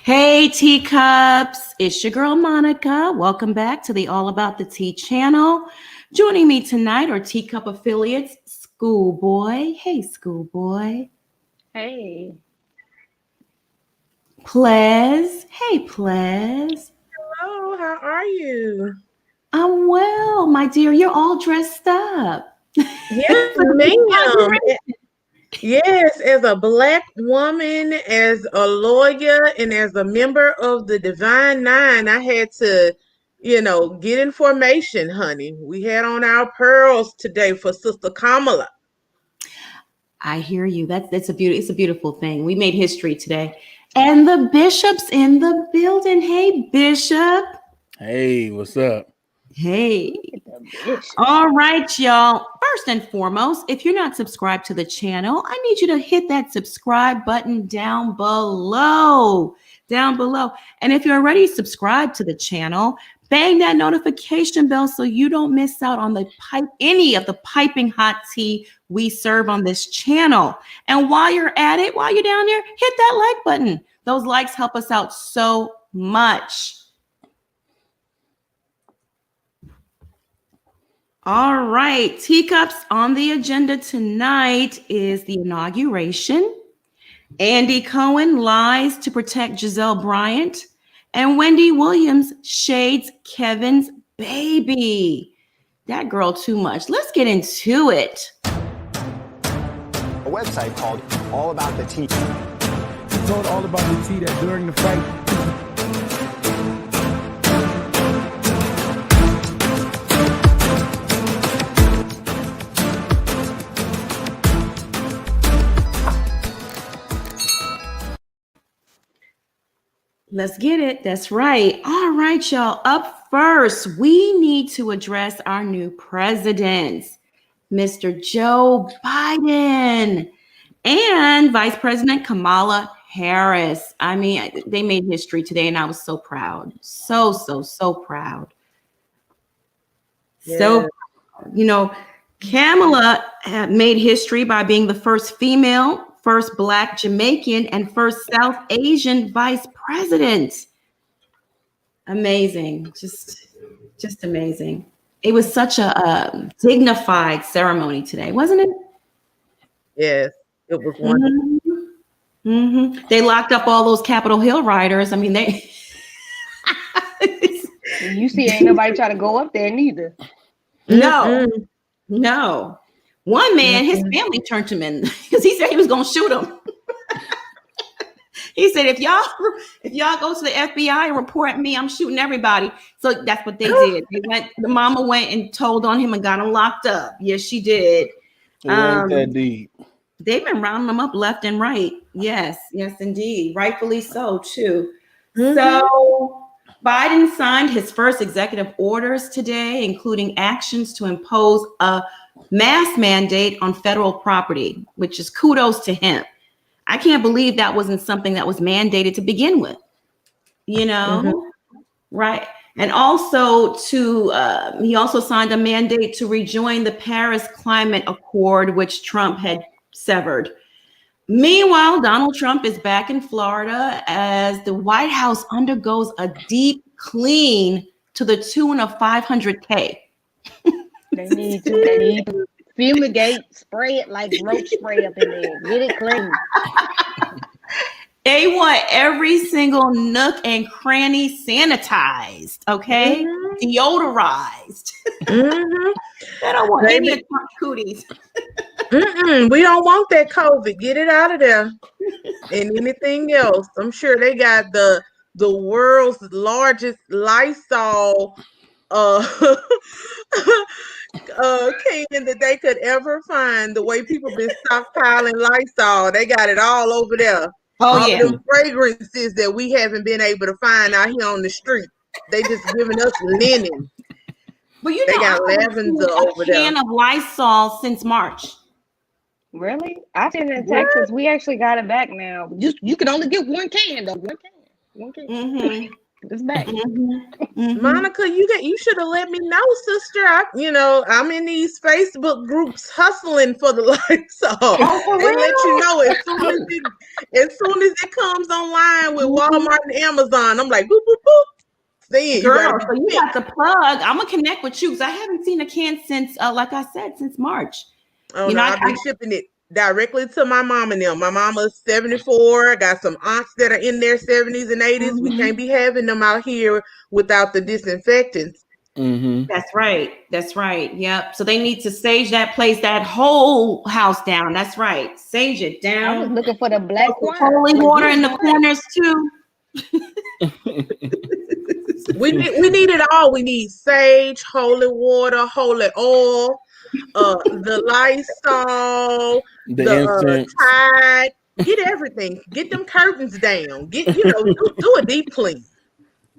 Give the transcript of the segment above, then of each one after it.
Hey, teacups. It's your girl, Monica. Welcome back to the All About the Tea channel. Joining me tonight are Teacup affiliates, Schoolboy. Hey, Schoolboy. Hey. Plez. Hey, Plez. Hello, how are you? I'm well, my dear. You're all dressed up. Yes, ma'am. Yes, as a Black woman, as a lawyer, and as a member of the Divine Nine, I had to, get information, honey. We had on our pearls today for Sister Kamala. I hear you. It's a beautiful thing. We made history today. And the bishop's in the building. Hey, Bishop. Hey, what's up? Hey. All right, y'all. First and foremost, if you're not subscribed to the channel, I need you to hit that subscribe button down below. And if you're already subscribed to the channel, bang that notification bell so you don't miss out on any of the piping hot tea we serve on this channel. And while you're at it, while you're down there, hit that like button. Those likes help us out so much. All right, teacups, on the agenda tonight is the inauguration. Andy Cohen lies to protect Gizelle Bryant, and Wendy Williams shades Kevin's baby. That girl too much. Let's get into it. A website called All About the Tea. She told all about the tea that during the fight. Let's get it. That's right. All right, y'all. Up first, we need to address our new presidents, Mr. Joe Biden and Vice President Kamala Harris. I mean, they made history today, and I was so proud. So proud. Yeah. So, Kamala made history by being the first female, first Black Jamaican, and first South Asian vice president. Amazing. Just amazing. It was such a dignified ceremony today, wasn't it? Yes, it was wonderful. Mm-hmm. They locked up all those Capitol Hill riders. I mean, they... You see, ain't nobody try to go up there neither. No. One man, his family turned him in because he said he was going to shoot him. He said, if y'all go to the FBI and report me, I'm shooting everybody. So that's what they did. The mama went and told on him and got him locked up. Yes, she did. It ain't that deep. They've been rounding them up left and right. Yes, indeed. Rightfully so, too. Mm-hmm. So Biden signed his first executive orders today, including actions to impose a mask mandate on federal property, which is kudos to him. I can't believe that wasn't something that was mandated to begin with, right? And also he also signed a mandate to rejoin the Paris Climate Accord, which Trump had severed. Meanwhile, Donald Trump is back in Florida as the White House undergoes a deep clean to the tune of $500K. They need to fumigate, spray it like roach spray up in there. Get it clean. They want every single nook and cranny sanitized, okay? Mm-hmm. Deodorized. Mm-hmm. They don't want any of Trump cooties. We don't want that COVID. Get it out of there. And anything else. I'm sure they got the world's largest Lysol can that they could ever find. The way people been stockpiling Lysol, they got it all over there. All them fragrances that we haven't been able to find out here on the street. They just giving us linen. But they got lavender over there. A can of Lysol since March. Really? I think in Texas we actually got it back now. You can only get one can though. One can. Mm-hmm. It's back. Monica, you should have let me know, sister. I'm in these Facebook groups hustling for the lights off. Oh, They for let you real? know as soon as it comes online with Walmart and Amazon. I'm like, boop boop boop. Then you Girl, gotta be so you quick. got the plug. I'm gonna connect with you because I haven't seen a can since, like I said, since March. Oh You no, know, I've been shipping it directly to my mom and them. My mama's 74. I got some aunts that are in their 70s and 80s. We can't be having them out here without the disinfectants. Mm-hmm. That's right. That's right. Yep. So they need to sage that place, that whole house down. That's right. Sage it I was down. looking for the black Put choir. holy But water you in the doing corners too. We need it all. We need sage, holy water, holy oil, the Lysol, The the incense. Tide. Get everything. Get them curtains down. Do a deep clean.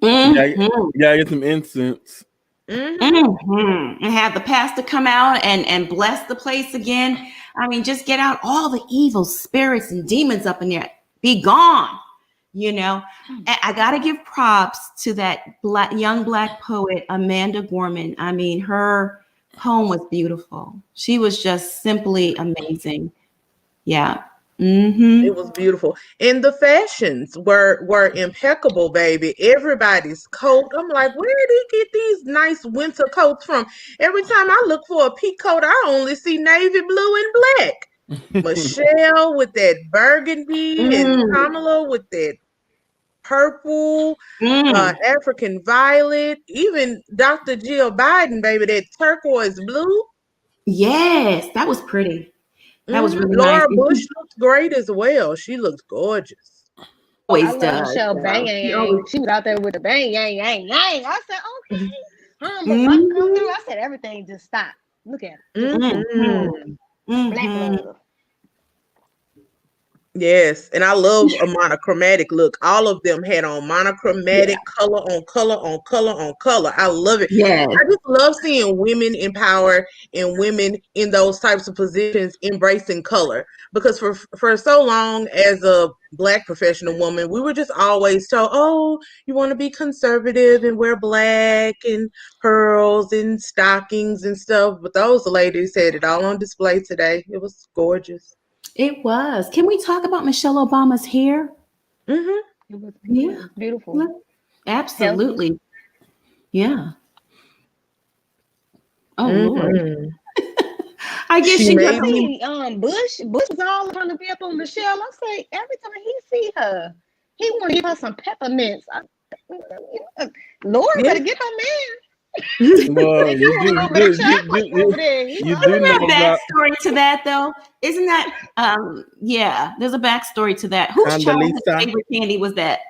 You gotta, Mm-hmm. you gotta get some incense. Mm-hmm. And have the pastor come out and bless the place again. I mean, just get out all the evil spirits and demons up in there. Be gone. You know, and I got to give props to that young black poet, Amanda Gorman. I mean, her poem was beautiful. She was just simply amazing. Yeah. Mm-hmm. It was beautiful. And the fashions were impeccable, baby. Everybody's coat. I'm like, where did he get these nice winter coats from? Every time I look for a peak coat, I only see navy blue and black. Michelle with that burgundy and Mm. Kamala with that purple, Mm. African violet, even Dr. Jill Biden, baby, that turquoise blue. Yes, that was pretty. That was really nice. Laura And Bush she looks great as well. She looks gorgeous. I always love does. Michelle Bang She Yang always. Yang. She was out there with the bang yang yang yang. I said, okay. But Mike come through. Mm-hmm. I said, everything just stopped. Look at it. Just Mm-hmm. black Mm-hmm. love. Yes, and I love a monochromatic look. All of them had on Yeah. monochromatic color on color on color on color. I love it. Yes. I just love seeing women in power and women in those types of positions embracing color. Because for so long as a black professional woman, we were just always told, "Oh, you want to be conservative and wear black and pearls and stockings and stuff." But those ladies had it all on display today. It was gorgeous. It was. Can we talk about Michelle Obama's hair? Mm-hmm. It was Yeah. beautiful. Absolutely. Yeah. Oh Lord. Mm-hmm. I guess She she made I got me. see Bush was all trying to be up on Michelle. I say every time he see her, he want to give her some peppermints. Lord Yeah. better get her man. Well, You want to go make chocolate over there. You you know? do Isn't know there a about backstory to that though? Isn't that yeah, there's a backstory to that. Whose childhood Condoleezza. favorite candy was that?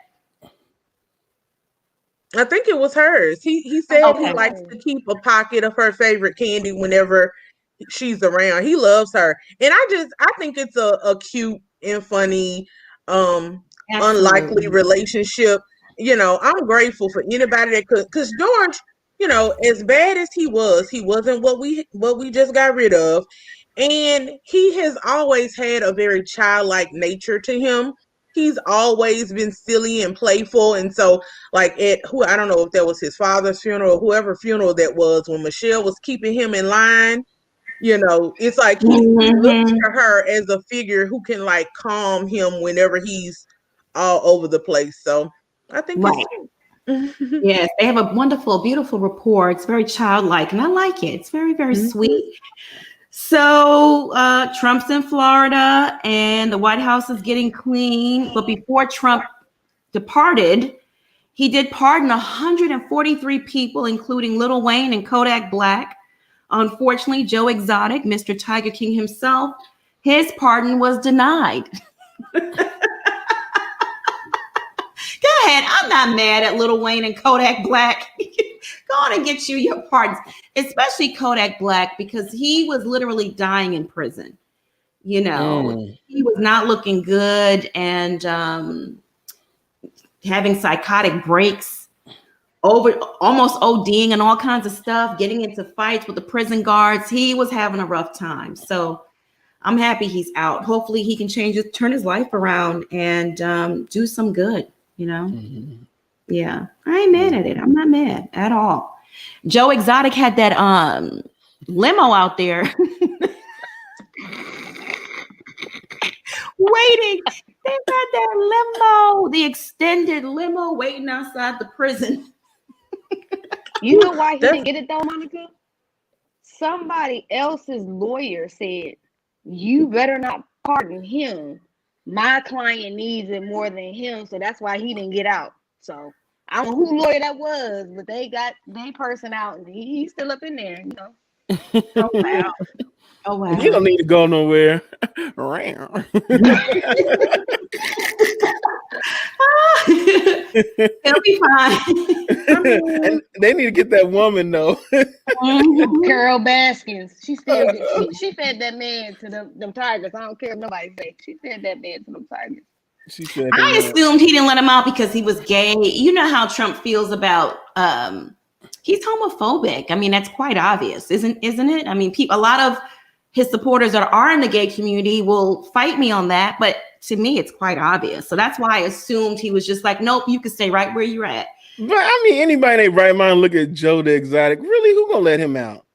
I think it was hers. He said he Okay. likes to keep a pocket of her favorite candy whenever she's around. He loves her. And I think it's a cute and funny, unlikely Absolutely. relationship. I'm grateful for anybody that could, because George, as bad as he wasn't what we just got rid of. And he has always had a very childlike nature to him. He's always been silly and playful. And so, like, I don't know if that was his father's funeral or whoever funeral that was, when Michelle was keeping him in line, it's like he looks Mm-hmm. to her as a figure who can, like, calm him whenever he's all over the place. So I think it's Right. Yes, they have a wonderful, beautiful rapport. It's very childlike, and I like it. It's very, very sweet. So Trump's in Florida, and the White House is getting clean. But before Trump departed, he did pardon 143 people, including Lil Wayne and Kodak Black. Unfortunately, Joe Exotic, Mr. Tiger King himself, his pardon was denied. Go ahead. I'm not mad at Lil Wayne and Kodak Black. Go on and get you your pardons, especially Kodak Black, because he was literally dying in prison. He was not looking good and having psychotic breaks, almost ODing and all kinds of stuff, getting into fights with the prison guards. He was having a rough time. So I'm happy he's out. Hopefully he can turn his life around and do some good. Yeah. I ain't mad at it. I'm not mad at all. Joe Exotic had that limo out there waiting. They had that limo, the extended limo waiting outside the prison. You know why he That's- didn't get it though, Monica? Somebody else's lawyer said, you better not pardon him. My client needs it more than him, so that's why he didn't get out. So I don't know who lawyer that was, but they got their person out, and he's still up in there, you know. Oh wow. Oh wow. You don't need to go nowhere. He'll be fine. And they need to get that woman though. Mhm. Carol Baskins, she still she fed that man to them tigers. I don't care if nobody say. She fed that man to them tigers. She said, I assumed he didn't let him out because he was gay. You know how Trump feels about he's homophobic. I mean, that's quite obvious, isn't it? I mean, a lot of his supporters that are in the gay community will fight me on that, but to me, it's quite obvious. So that's why I assumed he was just like, nope, you can stay right where you're at. But I mean, anybody in their right mind look at Joe the Exotic. Really, who gonna let him out?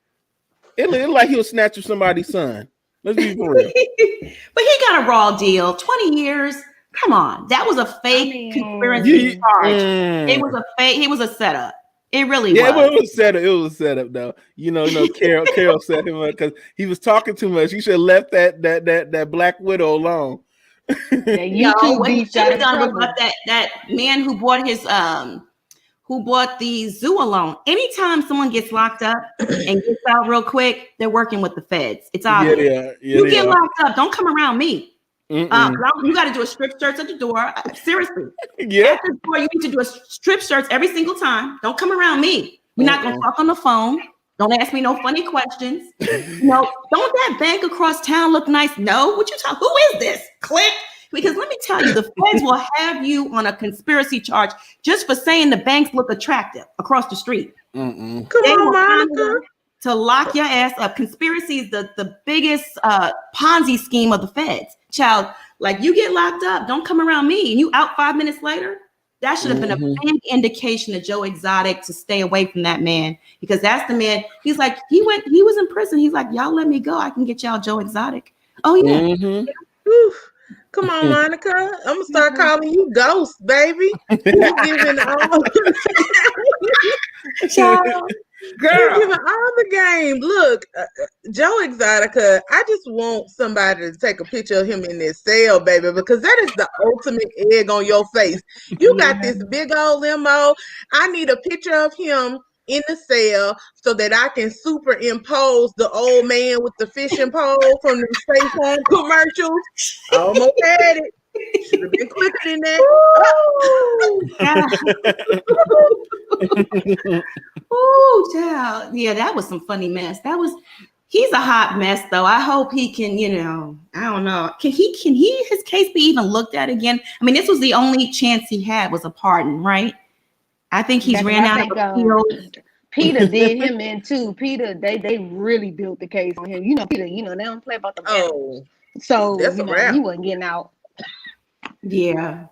It look like he'll snatch up somebody's son. Let's be for real. But he got a raw deal, 20 years. Come on, that was a fake conspiracy charge. It was a fake. He was a setup. It really was. It was set up. It was set up though. You know, Carol set him up because he was talking too much. He should have left that Black Widow alone. What he should have done was let that man who bought the zoo alone. Anytime someone gets locked up and gets out real quick, they're working with the feds. It's obvious. You get locked up, don't come around me. You got to do a strip search at the door. Seriously. Yeah. At the door, you need to do a strip search every single time. Don't come around me. We're not going to talk on the phone. Don't ask me no funny questions. No, don't that bank across town look nice? No, what you talking? Who is this? Click. Because let me tell you, the feds will have you on a conspiracy charge just for saying the banks look attractive across the street. Come on, Monica. To lock your ass up. Conspiracy is the biggest Ponzi scheme of the feds. Child, like you get locked up, don't come around me. And you out 5 minutes later. That should have been a big indication to Joe Exotic to stay away from that man, because that's the man. He's like, he was in prison. He's like, y'all let me go. I can get y'all Joe Exotic. Oh yeah. Oof. Come on, Monica. I'm gonna start calling you Ghost, baby. You giving all Girl, giving all the game. Look, Joe Exotica, I just want somebody to take a picture of him in this cell, baby, because that is the ultimate egg on your face. You got this big old limo. I need a picture of him in the cell so that I can superimpose the old man with the fishing pole from the State Farm commercials. I almost had it. Should have been quicker than that. Oh, child. Yeah, that was some funny mess. He's a hot mess though. I hope he can, I don't know. Can his case be even looked at again? I mean, this was the only chance he had was a pardon, right? I think he's ran out of appeals. Peter did him in too. Peter, they really built the case on him. Peter, they don't play about the Oh, so he wasn't getting out. Yeah.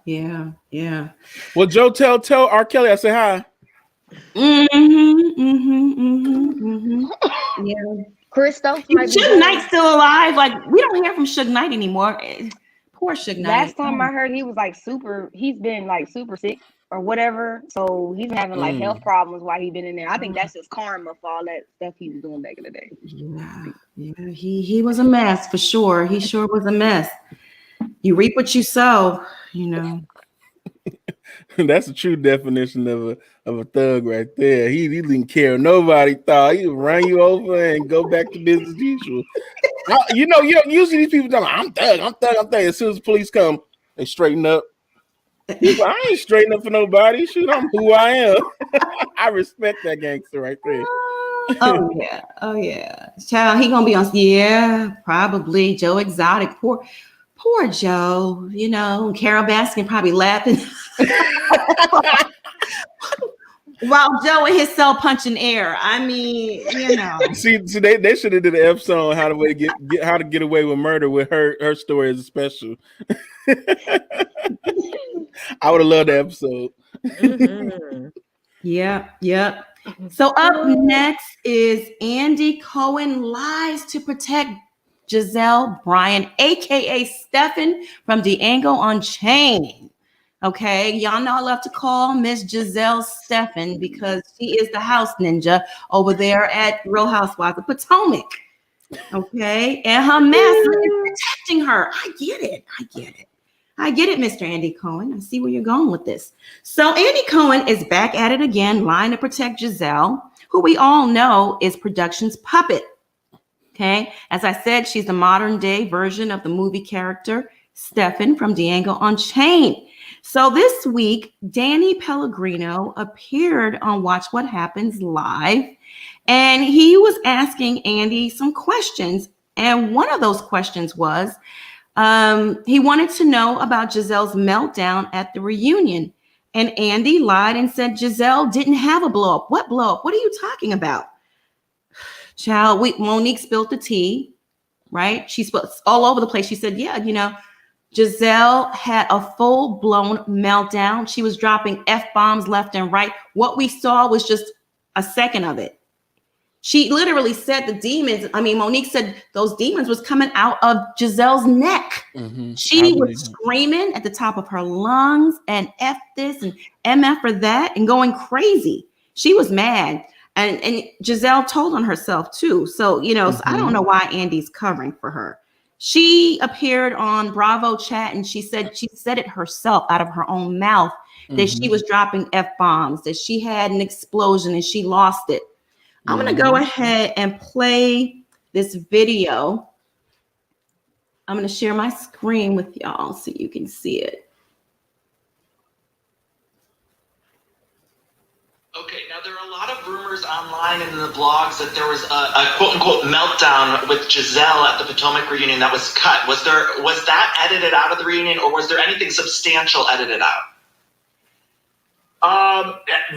Well, Joe, tell R. Kelly I say hi. Yeah. Christoph. Suge Knight's still alive. Like, we don't hear from Suge Knight anymore. Poor Suge Knight. Last time I heard he was like he's been like super sick or whatever. So he's been having like health problems while he's been in there. I think that's just karma for all that stuff he was doing back in the day. Yeah. He was a mess for sure. He sure was a mess. You reap what you sow, That's the true definition of a thug right there. He didn't care nobody thought. He would run you over and go back to business as usual. Usually these people tell me, I'm thug. As soon as the police come, they straighten up. He's like, I ain't straighten up for nobody. Shoot, I'm who I am. I respect that gangster right there. Oh yeah. Child, he gonna be on. Probably Joe Exotic. Poor Joe, Carol Baskin probably laughing while Joe in his cell punching air. I mean, See, they should have did an episode on how to get away with murder with her story as a special. I would have loved the episode. Mhm. Yep. So up next is Andy Cohen lies to protect Gizelle Bryant, aka Stephen from Diego Unchained. Okay, y'all know I love to call Miss Giselle Stephen because she is the house ninja over there at Real Housewives of Potomac. Okay, and her master is protecting her. I get it, Mr. Andy Cohen. I see where you're going with this. So Andy Cohen is back at it again, lying to protect Giselle, who we all know is production's puppet. Okay, as I said, she's the modern day version of the movie character Stefan from Diego Unchained. So this week, Danny Pellegrino appeared on Watch What Happens Live, and he was asking Andy some questions. And one of those questions was, he wanted to know about Giselle's meltdown at the reunion. And Andy lied and said Giselle didn't have a blow up. What blow up? What are you talking about? Child, Monique spilled the tea, right? She spilled all over the place. She said, yeah, Giselle had a full-blown meltdown. She was dropping F-bombs left and right. What we saw was just a second of it. She literally said Monique said those demons was coming out of Giselle's neck. Mm-hmm. She was screaming at the top of her lungs and F this and MF for that and going crazy. She was mad. And Giselle told on herself too. So, mm-hmm. So I don't know why Andy's covering for her. She appeared on Bravo Chat and she said it herself out of her own mouth that she was dropping F-bombs, that she had an explosion and she lost it. I'm going to go ahead and play this video. I'm going to share my screen with y'all so you can see it. Okay, now there are a lot of rumors online and in the blogs that there was a quote-unquote meltdown with Giselle at the Potomac reunion that was cut. Was that edited out of the reunion, or was there anything substantial edited out?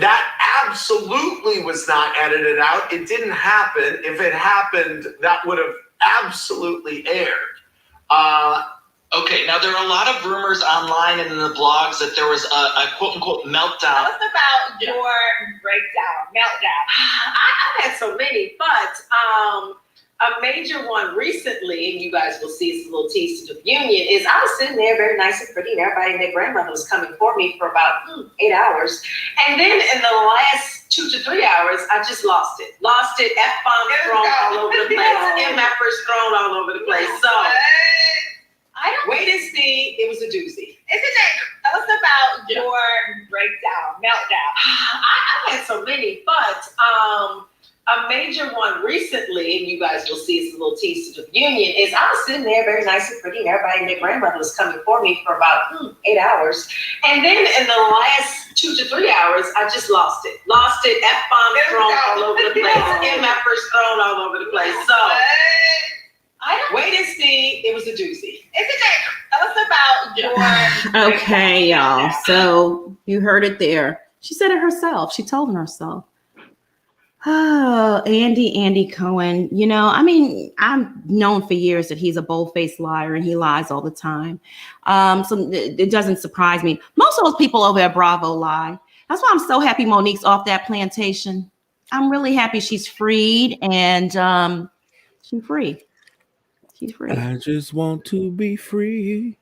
That absolutely was not edited out. It didn't happen. If it happened, that would have absolutely aired. Okay, now there are a lot of rumors online and in the blogs that there was a quote-unquote meltdown. Tell us about your meltdown. I've had so many, but a major one recently, and you guys will see it's a little tease to the reunion, is I was sitting there very nice and pretty, and everybody and their grandmother was coming for me for about 8 hours. And then in the last 2 to 3 hours, I just lost it. F-bombs thrown all over the place. MFers thrown all over the place. So wait and see. It was a doozy. Isn't it? Tell us about your meltdown. I've had so many, but a major one recently, and you guys will see it's a little tease to the reunion, is I was sitting there very nice and pretty, and everybody and their grandmother was coming for me for about 8 hours. And then in the last 2 to 3 hours, I just lost it. F-bombs thrown all over the place. MFers thrown all over the place. So wait and see. It was a doozy. Isn't it? Tell us about your Okay, y'all. So you heard it there. She said it herself. She told him herself. Oh, Andy Cohen. I've known for years that he's a bold-faced liar and he lies all the time. So it doesn't surprise me. Most of those people over at Bravo lie. That's why I'm so happy Monique's off that plantation. I'm really happy she's freed and she's free. She's free. I just want to be free.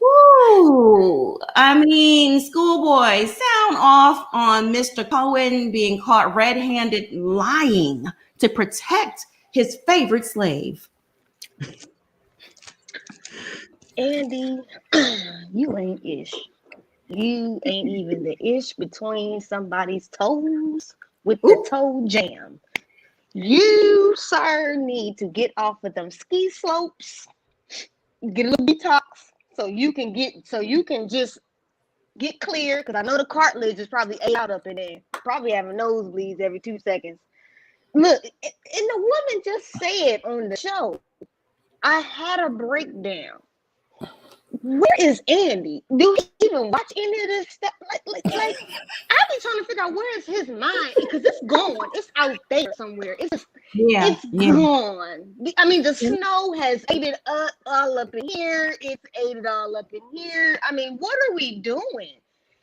Ooh, schoolboy, sound off on Mr. Cohen being caught red-handed lying to protect his favorite slave. Andy, you ain't ish. You ain't even the ish between somebody's toes with the toe jam. You, sir, need to get off of them ski slopes, get a little detox, so you can just get clear. Because I know the cartilage is probably ate out up in there. Probably having nosebleeds every 2 seconds. Look, and the woman just said on the show, I had a breakdown. Where is Andy? Do he even watch any of this stuff? Like I be be trying to figure out where is his mind, because it's gone. It's out there somewhere. It's gone. I mean, the snow has ate it up all up in here. It's ate it all up in here. I mean, what are we doing?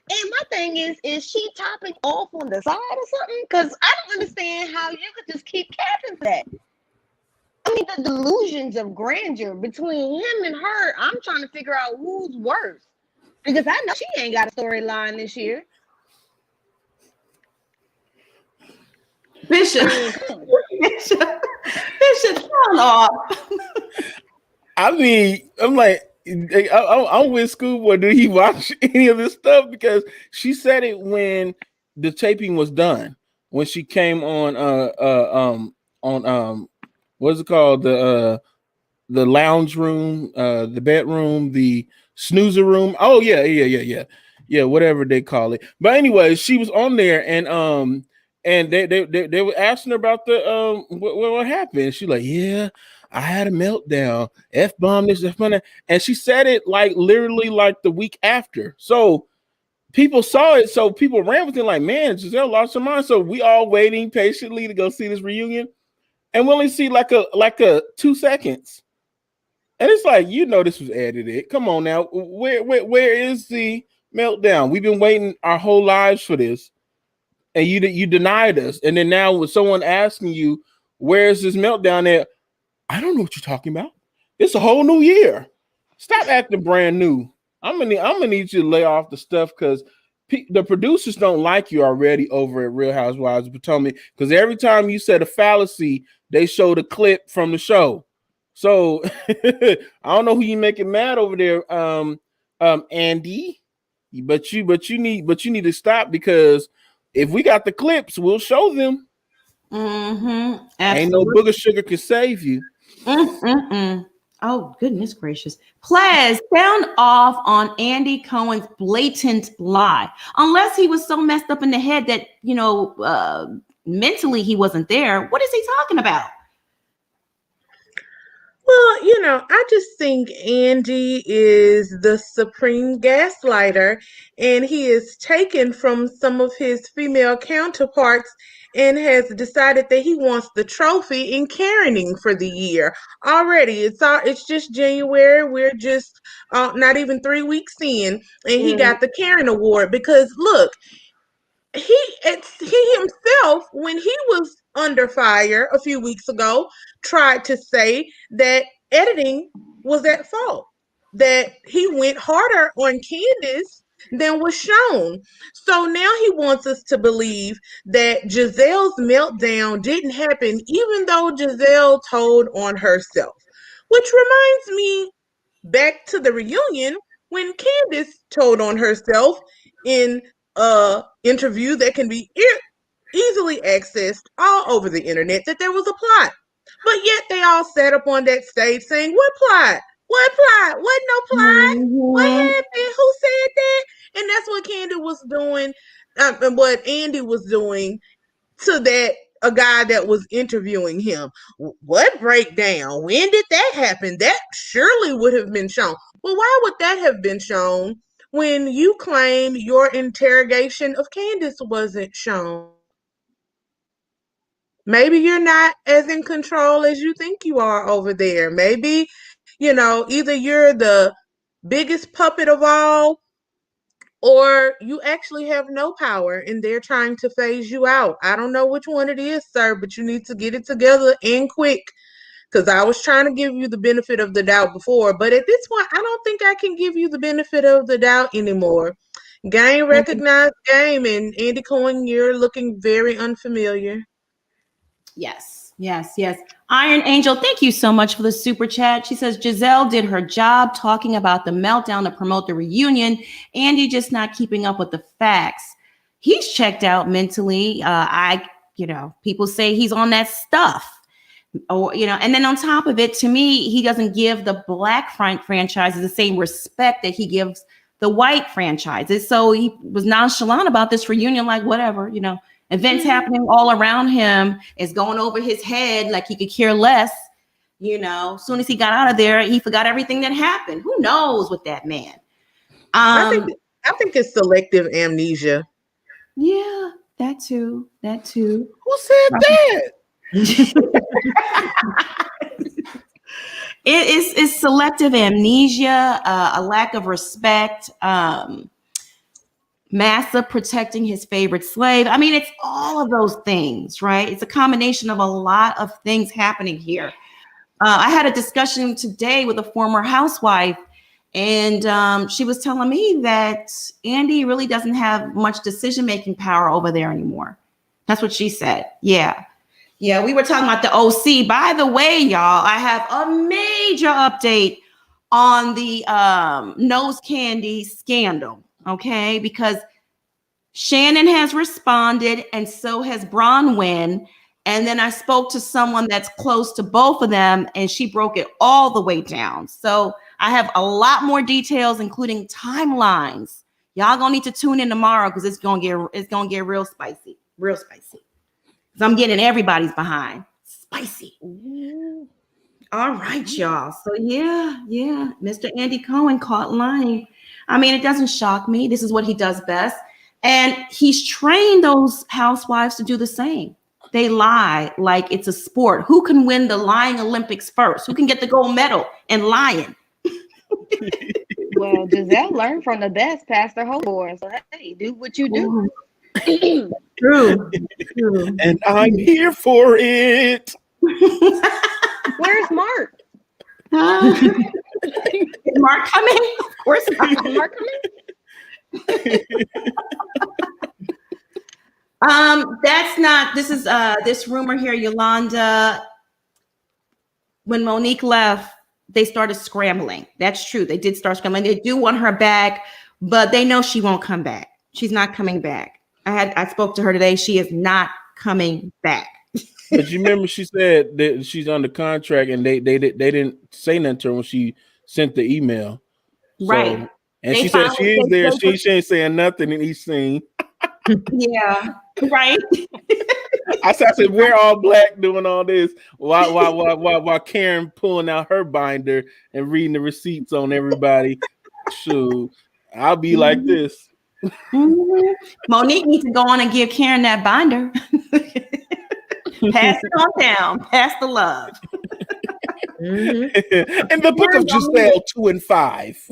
And my thing is she topping off on the side or something? Because I don't understand how you could just keep capping that. I mean, the delusions of grandeur between him and her, I'm trying to figure out who's worse. Because I know she ain't got a storyline this year. Bishop, turn off. I mean, I'm like, I'm with Schoolboy. Did he watch any of this stuff? Because she said it when the taping was done, when she came on what's it called, the lounge room, the bedroom, the snoozer room. Oh yeah, whatever they call it. But anyway, she was on there, and they were asking her about the what happened. She like, yeah, I had a meltdown, F-bomb this, F-bomb that, and she said it like literally like the week after. So people saw it, so people ran with it like, man, Gizelle lost her mind. So we all waiting patiently to go see this reunion, and we only see like a 2 seconds, and it's like, this was edited. Come on now, where is the meltdown? We've been waiting our whole lives for this, and you denied us, and then now with someone asking you, where's this meltdown at? I don't know what you're talking about. It's a whole new year. Stop acting brand new. I'm gonna need you to lay off the stuff, because the producers don't like you already over at Real Housewives of Potomac, because every time you said a fallacy, they showed a clip from the show. So I don't know who you making mad over there, Andy, but you need to stop, because if we got the clips, we'll show them. Mm-hmm. Ain't no booger sugar can save you. Oh, goodness gracious. Ples, sound off on Andy Cohen's blatant lie. Unless he was so messed up in the head that, mentally he wasn't there. What is he talking about? Well, I just think Andy is the supreme gaslighter, and he is taken from some of his female counterparts and has decided that he wants the trophy in Karening for the year. Already, it's just January. We're just not even 3 weeks in, and he got the Karen Award because look, he himself, when he was under fire a few weeks ago, tried to say that editing was at fault, that he went harder on Candace than was shown. So now he wants us to believe that Gizelle's meltdown didn't happen, even though Gizelle told on herself. Which reminds me back to the reunion when Candace told on herself in interview that can be easily accessed all over the internet that there was a plot. But yet they all sat up on that stage saying, what plot? What plot? Wasn't no plot. What happened? Who said that? And that's what Candace was doing, and what Andy was doing to a guy that was interviewing him. What breakdown? When did that happen? That surely would have been shown. Well, why would that have been shown when you claim your interrogation of Candace wasn't shown? Maybe you're not as in control as you think you are over there. Maybe, either you're the biggest puppet of all, or you actually have no power and they're trying to phase you out. I don't know which one it is, sir, but you need to get it together and quick. Because I was trying to give you the benefit of the doubt before, but at this point, I don't think I can give you the benefit of the doubt anymore. Game recognized game, and Andy Cohen, you're looking very unfamiliar. Yes. Iron Angel, thank you so much for the super chat. She says Gizelle did her job talking about the meltdown to promote the reunion. Andy just not keeping up with the facts. He's checked out mentally. People say he's on that stuff. And then on top of it, to me, he doesn't give the black franchises the same respect that he gives the white franchises. So he was nonchalant about this reunion, like whatever, events happening all around him is going over his head like he could care less. As soon as he got out of there, he forgot everything that happened. Who knows with that man? I think it's selective amnesia. Yeah, that too. That too. Who said that? It's selective amnesia, a lack of respect, Massa protecting his favorite slave. I mean, it's all of those things, right? It's a combination of a lot of things happening here. I had a discussion today with a former housewife, and she was telling me that Andy really doesn't have much decision-making power over there anymore. That's what she said. Yeah. Yeah, we were talking about the OC. By the way, y'all, I have a major update on the nose candy scandal, okay? Because Shannon has responded, and so has Bronwyn. And then I spoke to someone that's close to both of them, and she broke it all the way down. So I have a lot more details, including timelines. Y'all gonna need to tune in tomorrow because it's gonna get real spicy, real spicy. So I'm getting everybody's behind. Spicy. Ooh. All right, y'all. So yeah, Mr. Andy Cohen caught lying. I mean, it doesn't shock me. This is what he does best. And he's trained those housewives to do the same. They lie like it's a sport. Who can win the lying Olympics first? Who can get the gold medal in lying? Well, Gizelle learned from the best, Pastor Hobart. So hey, do what you do. True. And I'm here for it. Where's Mark? Is Mark coming? Of course not. Mark coming? That's not, this is this rumor here, Yolanda. When Monique left, they started scrambling. That's true. They did start scrambling. They do want her back, but they know she won't come back. She's not coming back. I spoke to her today. She is not coming back. But you remember she said that she's under contract, and they didn't say nothing to her when she sent the email. Right. So, and she said she is there. She ain't saying nothing in each scene. Yeah. Right. I said, we're all black doing all this. While Karen pulling out her binder and reading the receipts on everybody. Shoot, I'll be like this. Mm-hmm. Monique needs to go on and give Karen that binder. Pass it on down. Pass the love. Mm-hmm. And the book of Gizelle 2 and 5.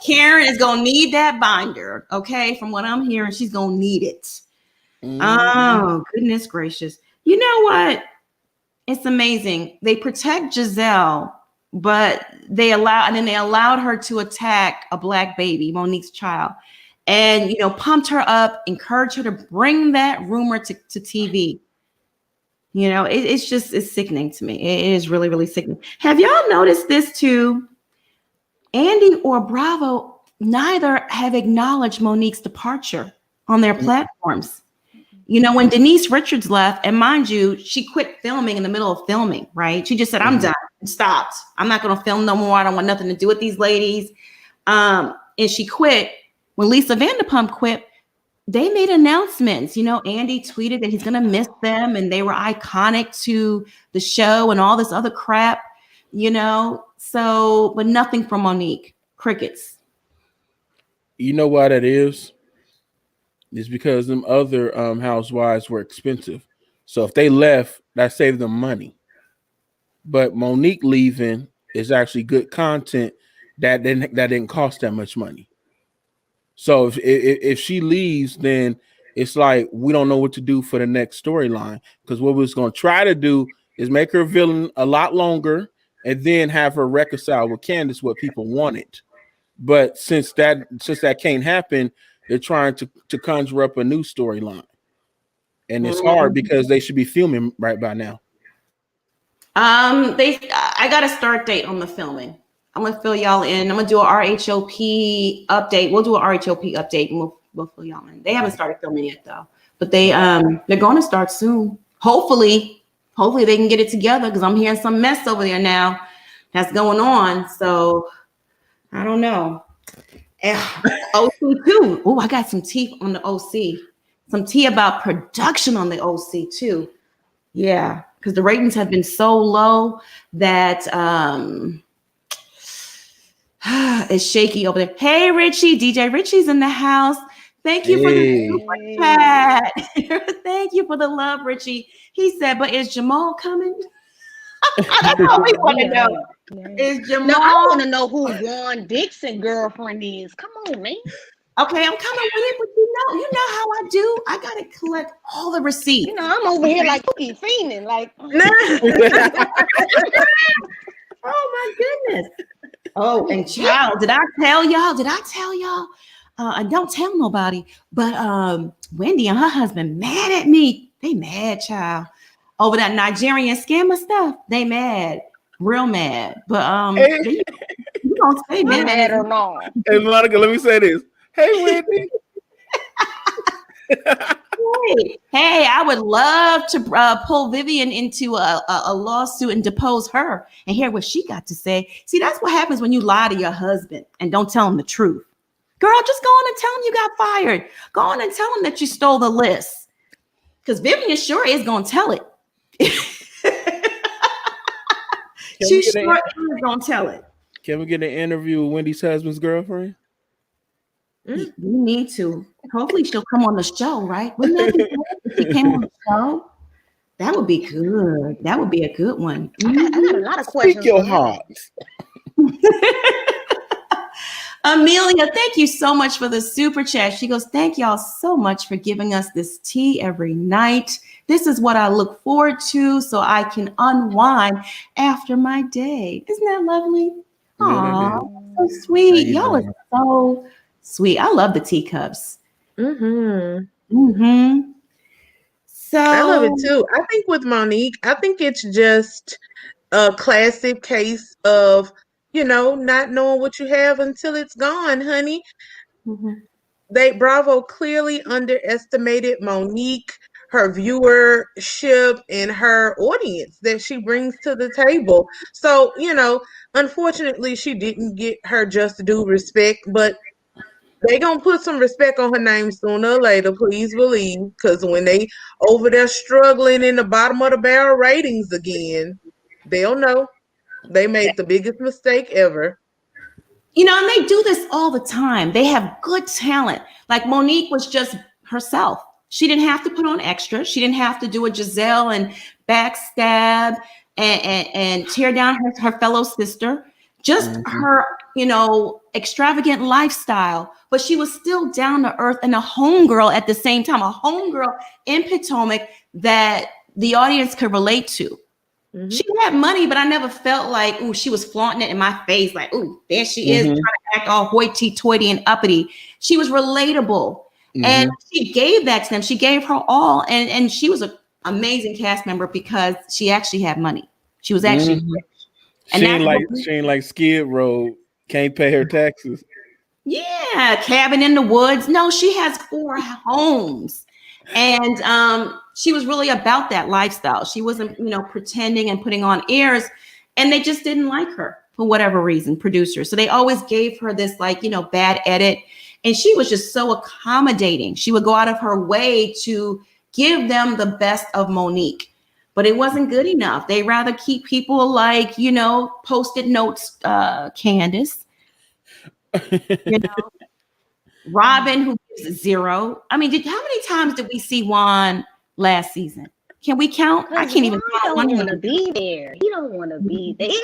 Karen is gonna need that binder. Okay, from what I'm hearing, she's gonna need it. Mm-hmm. Oh, goodness gracious. You know what? It's amazing. They protect Gizelle, but they allowed her to attack a black baby, Monique's child, and pumped her up, encouraged her to bring that rumor to TV. It's sickening to me. It is really, really sickening. Have y'all noticed this too? Andy or Bravo, neither have acknowledged Monique's departure on their platforms. When Denise Richards left, and mind you, she quit filming in the middle of filming, right? She just said, I'm done, stopped. I'm not going to film no more. I don't want nothing to do with these ladies. And she quit. When Lisa Vanderpump quit, they made announcements. Andy tweeted that he's going to miss them, and they were iconic to the show and all this other crap, So, but nothing from Monique. Crickets. You know why that is? It's because them other housewives were expensive. So if they left, that saved them money. But Monique leaving is actually good content that didn't cost that much money. So if she leaves, then it's like we don't know what to do for the next storyline, because what we're going to try to do is make her villain a lot longer and then have her reconcile with Candace, what people wanted. But since that can't happen, they're trying to conjure up a new storyline, and it's hard because they should be filming right by now. I got a start date on the filming. I'm gonna fill y'all in. I'm gonna do a RHOP update. We'll do a RHOP update, and we'll fill y'all in. They haven't started filming yet though, but they're going to start soon. Hopefully they can get it together, because I'm hearing some mess over there now that's going on. So I don't know. OC too. Oh, I got some tea on the OC. Some tea about production on the OC too. Yeah, because the ratings have been so low that It's shaky over there. Hey, Richie, DJ Richie's in the house. Thank you for the super chat. Thank you for the love, Richie. He said, but is Jamal coming? That's all we want to know. Is Jamal? No, I want to know who Juan Dixon girlfriend is. Come on, man. Okay, I'm coming with it, but you know how I do. I gotta collect all the receipts. You know, I'm over here like Cookie fiending, like. Oh my goodness. Oh, and child, did I tell y'all? And don't tell nobody. But Wendy and her husband mad at me. They mad, child, over that Nigerian scammer stuff. They mad, real mad. But you gonna stay mad or not? Hey, Monica, let me say this. Hey, Wendy. Hey, I would love to pull Vivian into a lawsuit and depose her and hear what she got to say. See, that's what happens when you lie to your husband and don't tell him the truth. Girl, just go on and tell him you got fired. Go on and tell him that you stole the list. Because Vivian sure is going to tell it. She sure is going to tell it. Can we get an interview with Wendy's husband's girlfriend? We need to. Hopefully she'll come on the show, right? Wouldn't that be good if she came on the show? That would be good. That would be a good one. I got a lot of questions. Speak your heart. Amelia, thank you so much for the super chat. She goes, thank y'all so much for giving us this tea every night. This is what I look forward to so I can unwind after my day. Isn't that lovely? Aw, so sweet. Y'all are so sweet. I love the teacups. So I love it too. I think with Monique, I think it's just a classic case of, not knowing what you have until it's gone, honey. Bravo clearly underestimated Monique, her viewership, and her audience that she brings to the table. So, unfortunately, she didn't get her just due respect, but they gonna put some respect on her name sooner or later, please believe, because when they over there struggling in the bottom of the barrel ratings again, they'll know they made the biggest mistake ever. And they do this all the time. They have good talent. Like Monique was just herself. She didn't have to put on extra. She didn't have to do a Gizelle and backstab and tear down her fellow sister. Just her, extravagant lifestyle, but she was still down to earth and a homegirl at the same time, a homegirl in Potomac that the audience could relate to. She had money, but I never felt like, ooh, she was flaunting it in my face. Like, ooh, there she is trying to act all hoity-toity and uppity. She was relatable. And she gave that to them. She gave her all. And she was an amazing cast member because she actually had money. She was actually rich. She ain't like Skid Row, can't pay her taxes. Yeah, cabin in the woods. No, she has 4 homes. And she was really about that lifestyle. She wasn't, pretending and putting on airs. And they just didn't like her for whatever reason, producers. So they always gave her this bad edit. And she was just so accommodating. She would go out of her way to give them the best of Monique. But it wasn't good enough. They rather keep people like, Post-it notes, Candace. Robin, who gives 0. I mean, how many times did we see Juan last season? Can we count? I can't even count. He don't want to be there. He don't want to be there. He's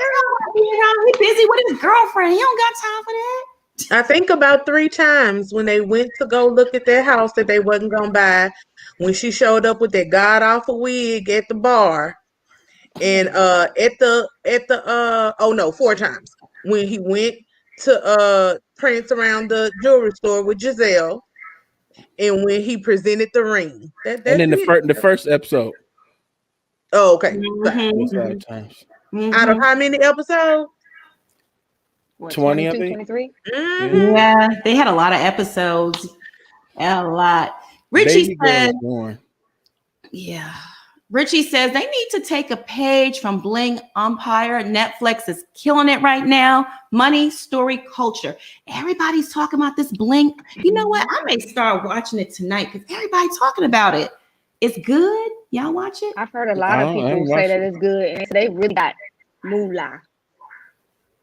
busy with his girlfriend. He don't got time for that. I think about 3 times when they went to go look at their house that they wasn't gonna buy. When she showed up with that god awful wig at the bar, and 4 times when he went to prance around the jewelry store with Gizelle, and when he presented the ring. And then the first episode. Oh, okay. Out of how many episodes? 20, I think. 23? Yeah, they had a lot of episodes. A lot. Richie says, Richie says they need to take a page from Bling Empire. Netflix is killing it right now. Money, story, culture. Everybody's talking about this Bling. You know what? I may start watching it tonight because everybody's talking about it. It's good. Y'all watch it? I've heard a lot of people say that it's good, and they really got moolah.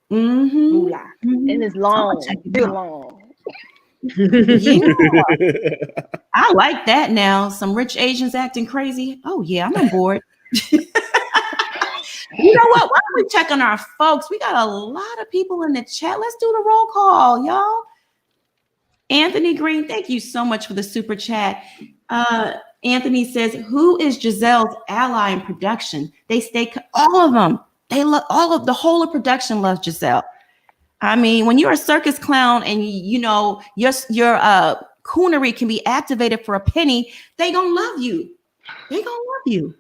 Moolah. And it's long, check it real out. long. Yeah, I like that now. Some rich Asians acting crazy. Oh yeah, I'm on board. You know what? Why don't we check on our folks? We got a lot of people in the chat. Let's do the roll call, y'all. Anthony Green, thank you so much for the super chat. Anthony says, "Who is Gizelle's ally in production?" They stay all of them. They love the whole of production loves Gizelle. I mean, when you're a circus clown and you know your coonery can be activated for a penny, they gonna love you. They gonna love you.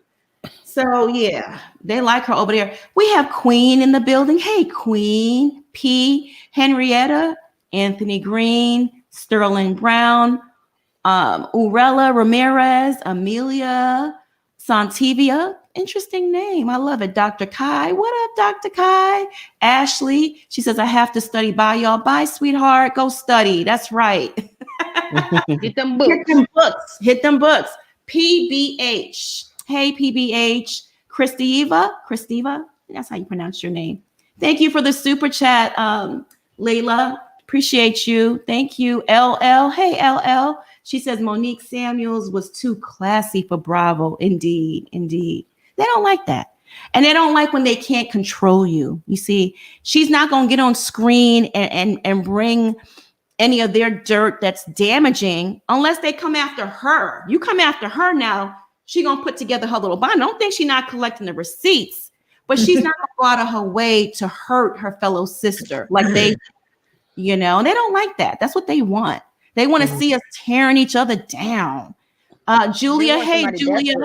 So yeah, they like her over there. We have Queen in the building. Hey, Queen, P, Henrietta, Anthony Green, Sterling Brown, Urella Ramirez, Amelia Santivia. Interesting name. I love it. Dr. Kai. What up, Dr. Kai? Ashley. She says, I have to study. Bye, y'all. Bye, sweetheart. Go study. That's right. Get them books. Hit them books. Hit them books. PBH. Hey, PBH. Christiva. That's how you pronounce your name. Thank you for the super chat, Layla. Appreciate you. Thank you. LL. Hey, LL. She says Monique Samuels was too classy for Bravo. Indeed. They don't like that. And they don't like when they can't control you. You see, she's not going to get on screen and bring any of their dirt that's damaging unless they come after her. You come after her now, she going to put together her little bond. Don't think she's not collecting the receipts, but she's not going to go out of her way to hurt her fellow sister like they, you know, and they don't like that. That's what they want. They want to see us tearing each other down. Julia, hey, Julia.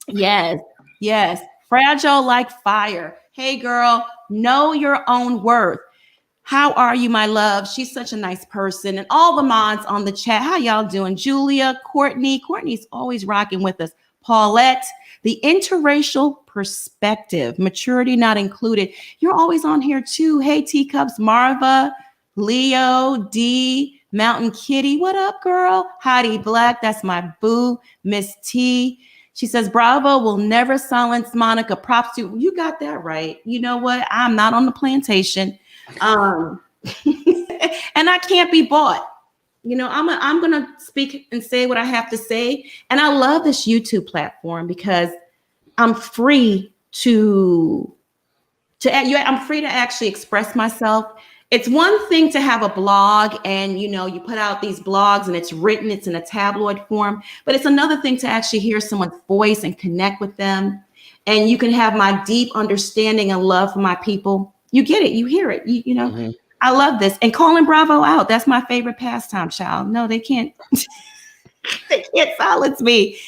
Desperate. Yes. Fragile like fire. Hey, girl, know your own worth. How are you, my love? She's such a nice person. And all the mods on the chat, how y'all doing? Julia, Courtney. Courtney's always rocking with us. Paulette, the interracial perspective, maturity not included. You're always on here too. Hey, Teacups, Marva, Leo, D, Mountain Kitty. What up, girl? Heidi Black, that's my boo. Miss T. She says, Bravo will never silence Monica. Props to you. Got that right. You know what? I'm not on the plantation. And I can't be bought. You know, I'm gonna speak and say what I have to say. And I love this YouTube platform because I'm free I'm free to actually express myself. It's one thing to have a blog and, you know, you put out these blogs and it's written, it's in a tabloid form, but it's another thing to actually hear someone's voice and connect with them. And you can have my deep understanding and love for my people. You get it. You hear it. You know, mm-hmm. I love this. And calling Bravo out. That's my favorite pastime, child. No, they can't. They can't silence me.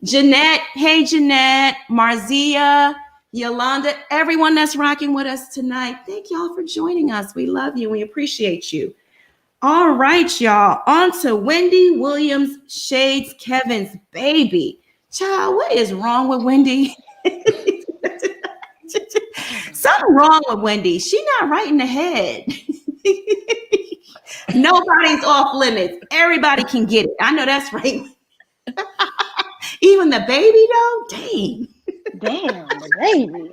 Jeanette. Hey, Jeanette. Marzia. Yolanda. Everyone that's rocking with us tonight. Thank y'all for joining us. We love you. We appreciate you. All right, y'all. On to Wendy Williams shades Kevin's baby. Child, what is wrong with Wendy? Something wrong with Wendy. She's not right in the head. Nobody's off limits. Everybody can get it. I know that's right. Even the baby, though? Damn, the baby.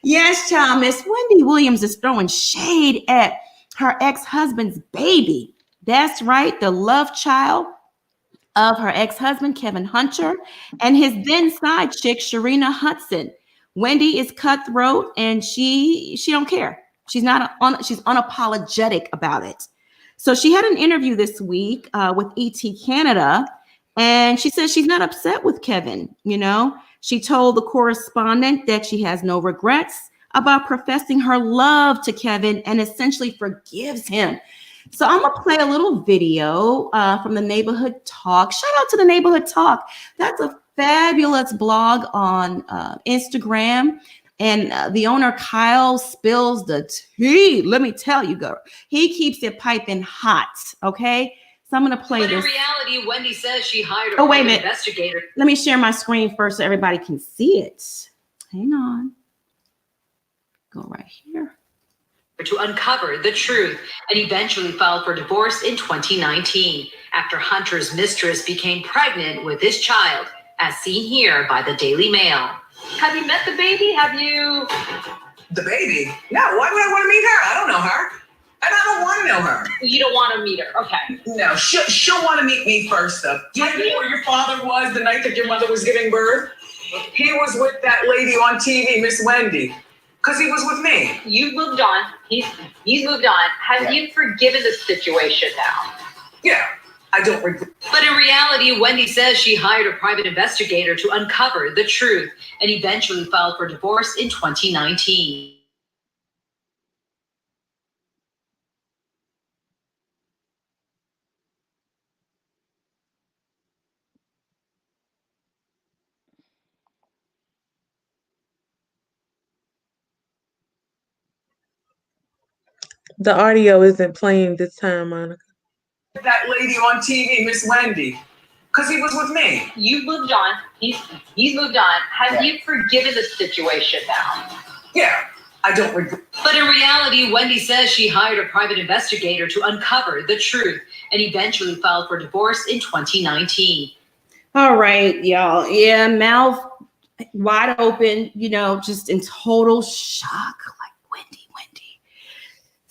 Yes, child. Miss Wendy Williams is throwing shade at her ex-husband's baby. That's right. The love child of her ex-husband, Kevin Hunter, and his then side chick, Sharina Hudson. Wendy is cutthroat and she don't care. She's unapologetic about it. So she had an interview this week with ET Canada, and she says she's not upset with Kevin. You know, she told the correspondent that she has no regrets about professing her love to Kevin and essentially forgives him. So I'm gonna play a little video from the Neighborhood Talk. Shout out to the Neighborhood Talk. That's a fabulous blog on Instagram. And the owner, Kyle, spills the tea. Let me tell you, girl. He keeps it piping hot, okay? So I'm going to play this. In reality, Wendy says she hired a wait a minute. Investigator. Let me share my screen first so everybody can see it. Hang on. Go right here. To uncover the truth and eventually filed for divorce in 2019 after Hunter's mistress became pregnant with his child, as seen here by the Daily Mail. Have you met the baby? Have you The baby? No, why would I want to meet her? I don't know her. And I don't want to know her. You don't want to meet her. Okay. No, she'll want to meet me first, though. Do you know where your father was the night that your mother was giving birth? He was with that lady on TV, Miss Wendy. Because he was with me. You've moved on. He's moved on. Have you forgiven the situation now? Yeah, I don't regret. But in reality, Wendy says she hired a private investigator to uncover the truth and eventually filed for divorce in 2019. The audio isn't playing this time, Monica. That lady on TV, Miss Wendy. Because he was with me. You've moved on. He's moved on. Have you forgiven the situation now? Yeah, I don't regret. But in reality, Wendy says she hired a private investigator to uncover the truth and eventually filed for divorce in 2019. All right, y'all. Yeah, mouth wide open, just in total shock. Like, Wendy.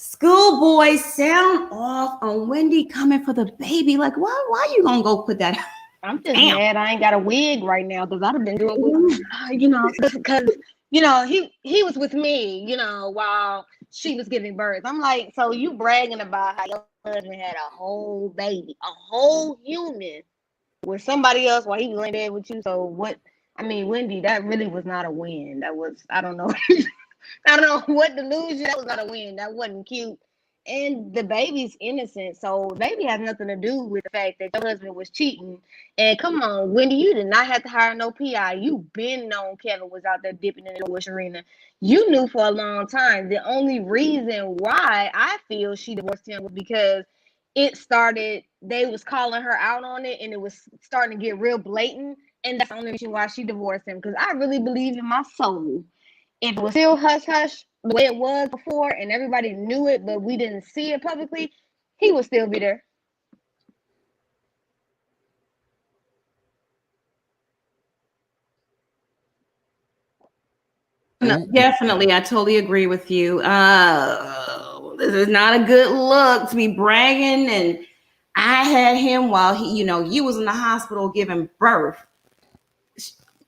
Schoolboy sound off on Wendy coming for the baby. Like, why you gonna go put that out? I'm just mad I ain't got a wig right now because I'd have been doing, because he was with me, while she was giving birth. I'm like, so you bragging about how your husband had a whole baby, a whole human with somebody else while he was in there with you. So what? I mean, Wendy, that really was not a win. That was, I don't know. I don't know what delusion. That was not a win. That wasn't cute. And the baby's innocent. So the baby has nothing to do with the fact that your husband was cheating. And come on, Wendy, you did not have to hire no PI. You been known Kevin was out there dipping in the with Sharina. You knew for a long time. The only reason why I feel she divorced him was because they was calling her out on it and it was starting to get real blatant. And that's the only reason why she divorced him. Because I really believe in my soul, if it was still hush-hush the way it was before and everybody knew it, but we didn't see it publicly, he would still be there. No, definitely. I totally agree with you. This is not a good look to be bragging. And I had him while you was in the hospital giving birth.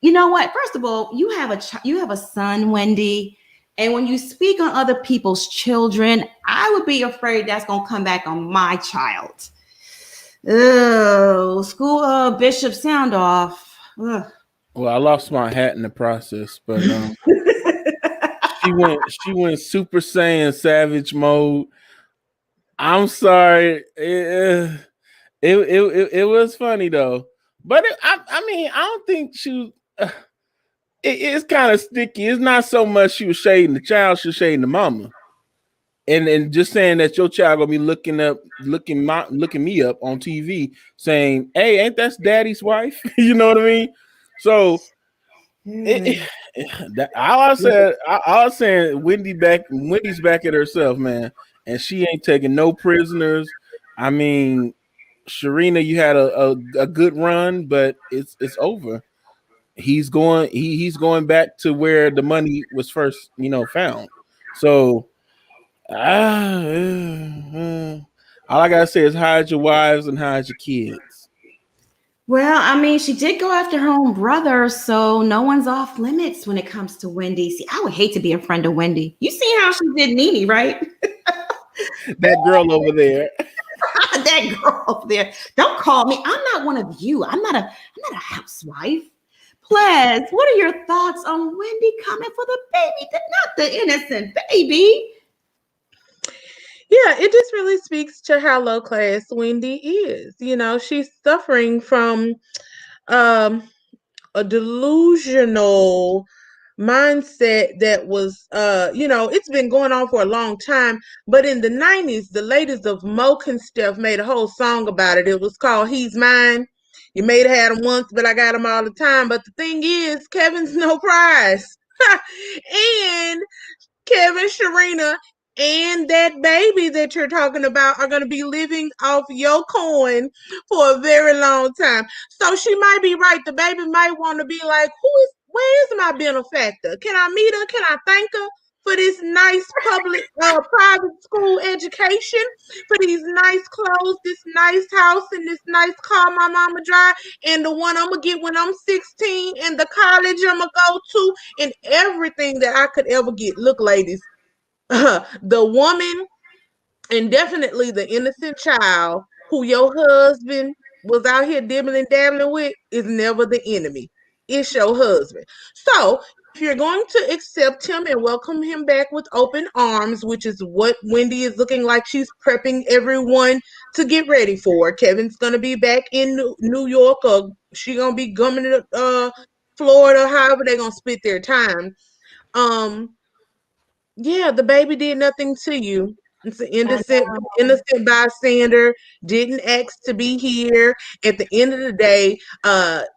You know what? First of all, you have a son, Wendy. And when you speak on other people's children, I would be afraid that's going to come back on my child. Oh, school Bishop sound off. Ugh. Well, I lost my hat in the process, but she went Super Saiyan Savage mode. I'm sorry. It was funny though, but I mean, I don't think she. It's kind of sticky. It's not so much she was shading the child; she was shading the mama, and just saying that your child gonna be looking me up on TV, saying, "Hey, ain't that Daddy's wife?" You know what I mean? So, all I was saying, Wendy's back at herself, man, and she ain't taking no prisoners. I mean, Sharina, you had a good run, but it's over. He's going back to where the money was first, found. So, all I gotta say is hide your wives and hide your kids. Well, I mean, she did go after her own brother, so no one's off limits when it comes to Wendy. See, I would hate to be a friend of Wendy. You see how she did Nene, right? That girl over there. That girl over there. Don't call me. I'm not one of you. I'm not a housewife. Ples, what are your thoughts on Wendy coming for the baby, not the innocent baby? Yeah, it just really speaks to how low class Wendy is. She's suffering from a delusional mindset that was it's been going on for a long time, but in the 90s the ladies of Moke and Steph made a whole song about it. It was called He's Mine. You may have had him once, but I got him all the time. But the thing is, Kevin's no prize. And Kevin, Sharina, and that baby that you're talking about are going to be living off your coin for a very long time. So she might be right. The baby might want to be like, where is my benefactor? Can I meet her? Can I thank her? for this nice public private school education, for these nice clothes, this nice house, and this nice car my mama drive, and the one I'm gonna get when I'm 16, and the college I'm gonna go to, and everything that I could ever get. Look, ladies, the woman and definitely the innocent child who your husband was out here dibbling and dabbling with is never the enemy. It's your husband. So if you're going to accept him and welcome him back with open arms, which is what Wendy is looking like she's prepping everyone to get ready for. Kevin's gonna be back in New York, or she gonna be coming to Florida, however they're gonna split their time. Um, yeah, the baby did nothing to you. It's an innocent bystander, didn't ask to be here. At the end of the day,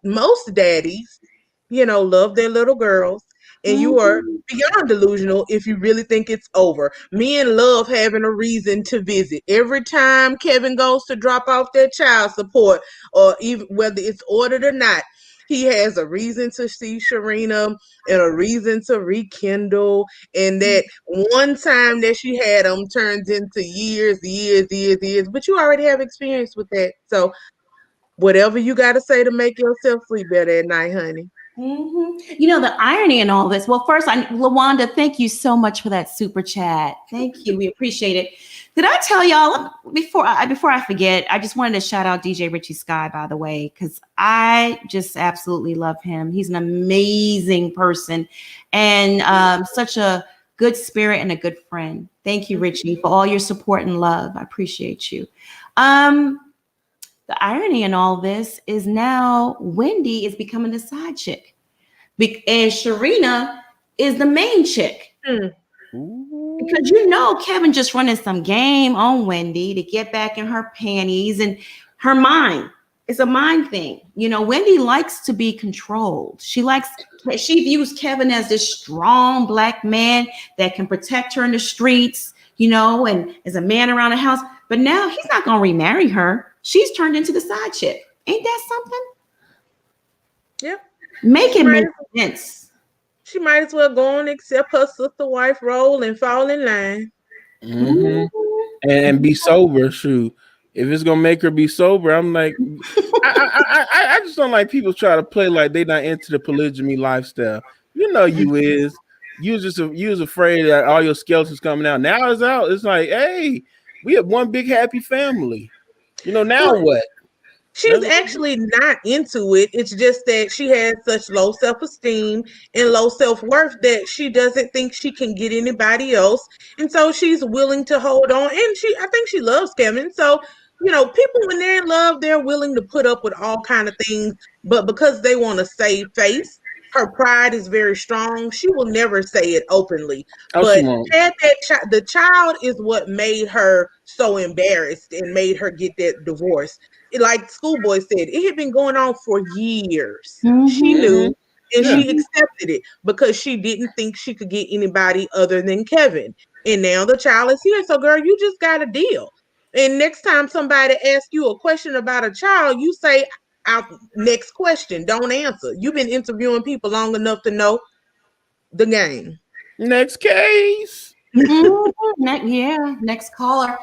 most daddies, love their little girls, and you are beyond delusional if you really think it's over. Men love having a reason to visit. Every time Kevin goes to drop off their child support, or even whether it's ordered or not, he has a reason to see Sharina and a reason to rekindle. And that one time that she had him turns into years. But you already have experience with that. So whatever you got to say to make yourself sleep better at night, honey. The irony in all this. Well, first, LaWanda, thank you so much for that super chat. Thank you. We appreciate it. Did I tell y'all before I forget? I just wanted to shout out DJ Richie Sky, by the way, because I just absolutely love him. He's an amazing person and such a good spirit and a good friend. Thank you, Richie, for all your support and love. I appreciate you. The irony in all this is now Wendy is becoming the side chick, and Sharina is the main chick. Because Kevin just running some game on Wendy to get back in her panties and her mind. It's a mind thing. Wendy likes to be controlled. She views Kevin as this strong Black man that can protect her in the streets, and as a man around the house. But now he's not going to remarry her. She's turned into the side chick. Ain't that something? Yep. Make it make sense. She might as well go and accept her sister wife role and fall in line. And be sober, shoot. If it's gonna make her be sober, I'm like, I just don't like people try to play like they not into the polygamy lifestyle. You is. You was afraid that all your skeletons coming out. Now it's out. It's like, hey, we have one big happy family. Now what? She's actually not into it. It's just that she has such low self-esteem and low self-worth that she doesn't think she can get anybody else. And so she's willing to hold on. And I think she loves Kevin. So, people when they're in love, they're willing to put up with all kind of things. But because they want to save face, her pride is very strong. She will never say it openly. But the child is what made her so embarrassed and made her get that divorce. Like Schoolboy said, it had been going on for years. She knew, and she accepted it because she didn't think she could get anybody other than Kevin. And now the child is here. So, girl, you just got a deal. And next time somebody asks you a question about a child, you say, next question, don't answer. You've been interviewing people long enough to know the game. Next case. Next caller.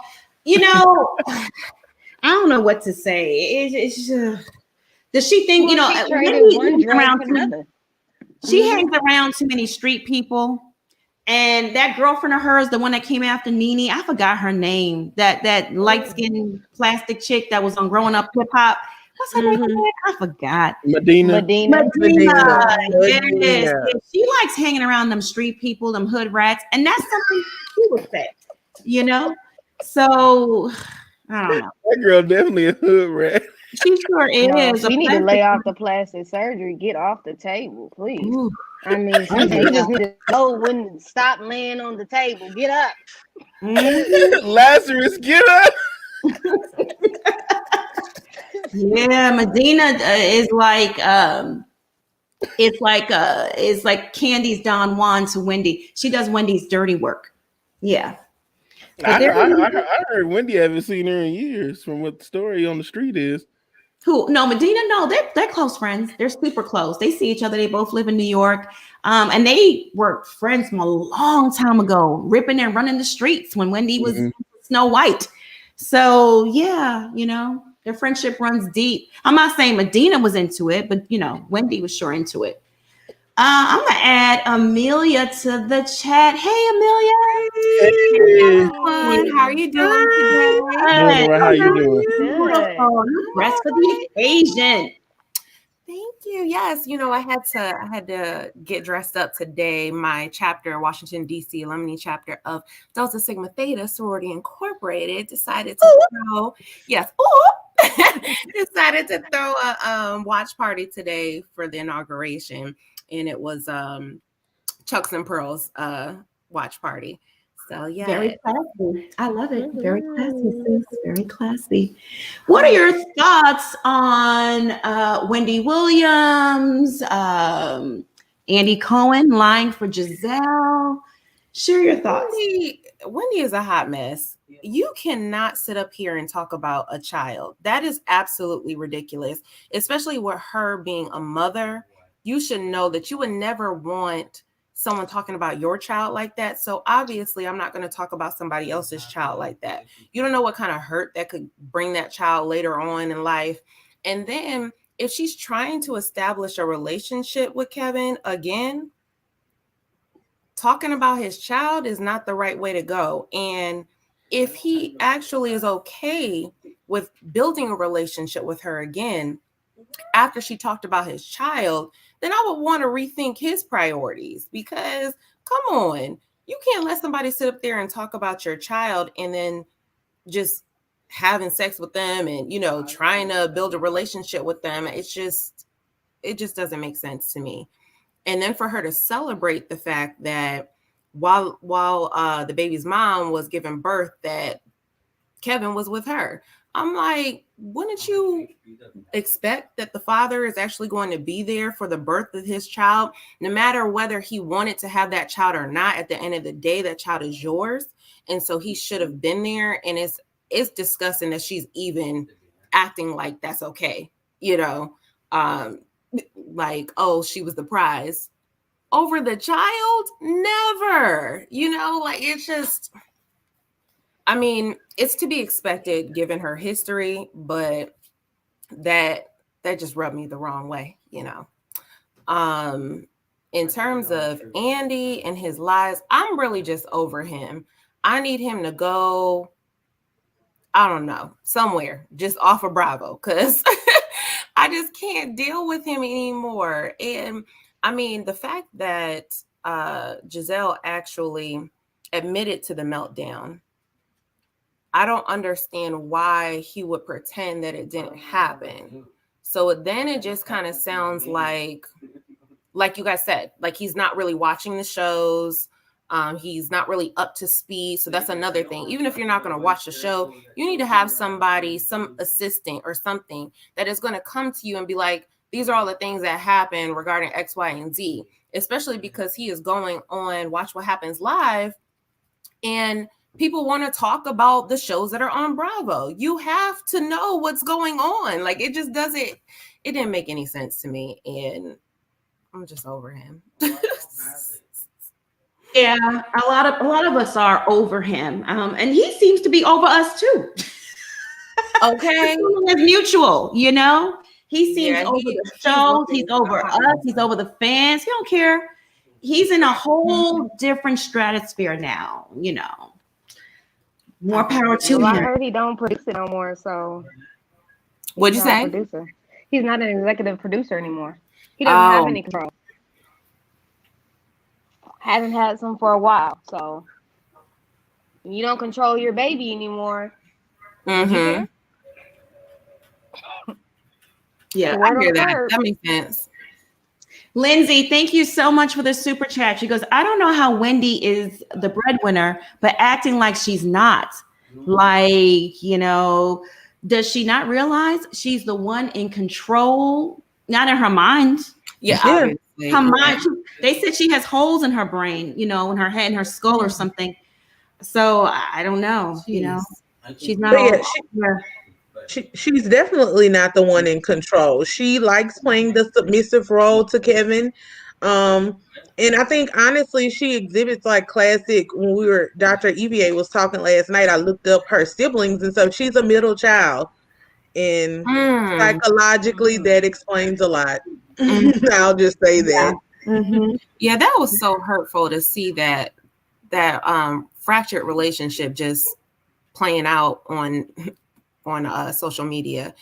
I don't know what to say. It's does she think, she hangs around too many street people. And that girlfriend of hers, the one that came after Nene, I forgot her name. That light-skinned plastic chick that was on Growing Up Hip Hop. What's her name? I forgot. Medina. Yes. She likes hanging around them street people, them hood rats, and that's something she would say, So I don't know. That girl definitely a hood rat. She sure is. We need to lay off the plastic surgery. Get off the table, please. Ooh. I mean, you just need to know when to stop laying on the table. Get up. Lazarus, get up. Yeah, Medina is like it's like Candy's Don Juan to Wendy. She does Wendy's dirty work. Yeah. I heard Wendy haven't seen her in years from what the story on the street is. Who? No, Medina. No, they're close friends. They're super close. They see each other. They both live in New York, and they were friends from a long time ago, ripping and running the streets when Wendy was Snow White. So yeah, their friendship runs deep. I'm not saying Medina was into it, but Wendy was sure into it. I'm gonna add Amelia to the chat. Hey, Amelia. Hey. How are you doing today? Doing all right. How you doing? Beautiful. Dressed for the occasion. Thank you. Yes, I had to get dressed up today. My chapter, Washington D.C. alumni chapter of Delta Sigma Theta Sorority Incorporated, decided to throw decided to throw a watch party today for the inauguration, and it was Chucks and Pearls watch party. So yeah, very classy. I love it. Very classy, sis. Very classy. What are your thoughts on Wendy Williams, Andy Cohen lying for Gizelle? Share your thoughts. Wendy is a hot mess. You cannot sit up here and talk about a child. That is absolutely ridiculous, especially with her being a mother. You should know that you would never want someone talking about your child like that. So obviously I'm not going to talk about somebody else's child like that. You don't know what kind of hurt that could bring that child later on in life. And then if she's trying to establish a relationship with Kevin again, talking about his child is not the right way to go. And if he actually is okay with building a relationship with her again, after she talked about his child, then I would want to rethink his priorities, because come on, you can't let somebody sit up there and talk about your child and then just having sex with them and, trying to build a relationship with them. It just doesn't make sense to me. And then for her to celebrate the fact that while the baby's mom was giving birth, that Kevin was with her. I'm like, wouldn't you expect that the father is actually going to be there for the birth of his child, no matter whether he wanted to have that child or not? At the end of the day, that child is yours. And so he should have been there. And it's disgusting that she's even acting like that's okay. Like, oh, she was the prize over the child. Never, like, it's just, I mean, it's to be expected given her history, but that just rubbed me the wrong way, In terms of Andy and his lies, I'm really just over him. I need him to go, I don't know, somewhere just off of Bravo, because I just can't deal with him anymore. And I mean, the fact that Gizelle actually admitted to the meltdown, I don't understand why he would pretend that it didn't happen. So then it just kind of sounds like you guys said, like he's not really watching the shows. He's not really up to speed. So that's another thing. Even if you're not going to watch the show, you need to have somebody, some assistant or something that is going to come to you and be like, these are all the things that happen regarding X, Y, and Z, especially because he is going on Watch What Happens Live. And people want to talk about the shows that are on Bravo. You have to know what's going on. Like, it didn't make any sense to me. And I'm just over him. Yeah, a lot of us are over him. And he seems to be over us too. Okay. It's mutual, He seems over the shows, he's over us, he's over the fans. He don't care. He's in a whole different stratosphere now, More power to him. I heard he don't produce it no more, so. What'd you say? He's not an executive producer anymore. He doesn't have any control. Hasn't had some for a while, so you don't control your baby anymore. Mm-hmm. Yeah, I hear that. That makes sense. Lindsay, thank you so much for the super chat. She goes, I don't know how Wendy is the breadwinner, but acting like she's not. Like, does she not realize she's the one in control? Not in her mind. Yeah. Her mind. They said she has holes in her brain, in her head, in her skull or something. So I don't know, She's not. she's definitely not the one in control. She likes playing the submissive role to Kevin. And I think honestly she exhibits like classic when Dr. EVA was talking last night, I looked up her siblings and so she's a middle child. And psychologically that explains a lot. I'll just say that. Yeah, that was so hurtful to see that fractured relationship just playing out on social media.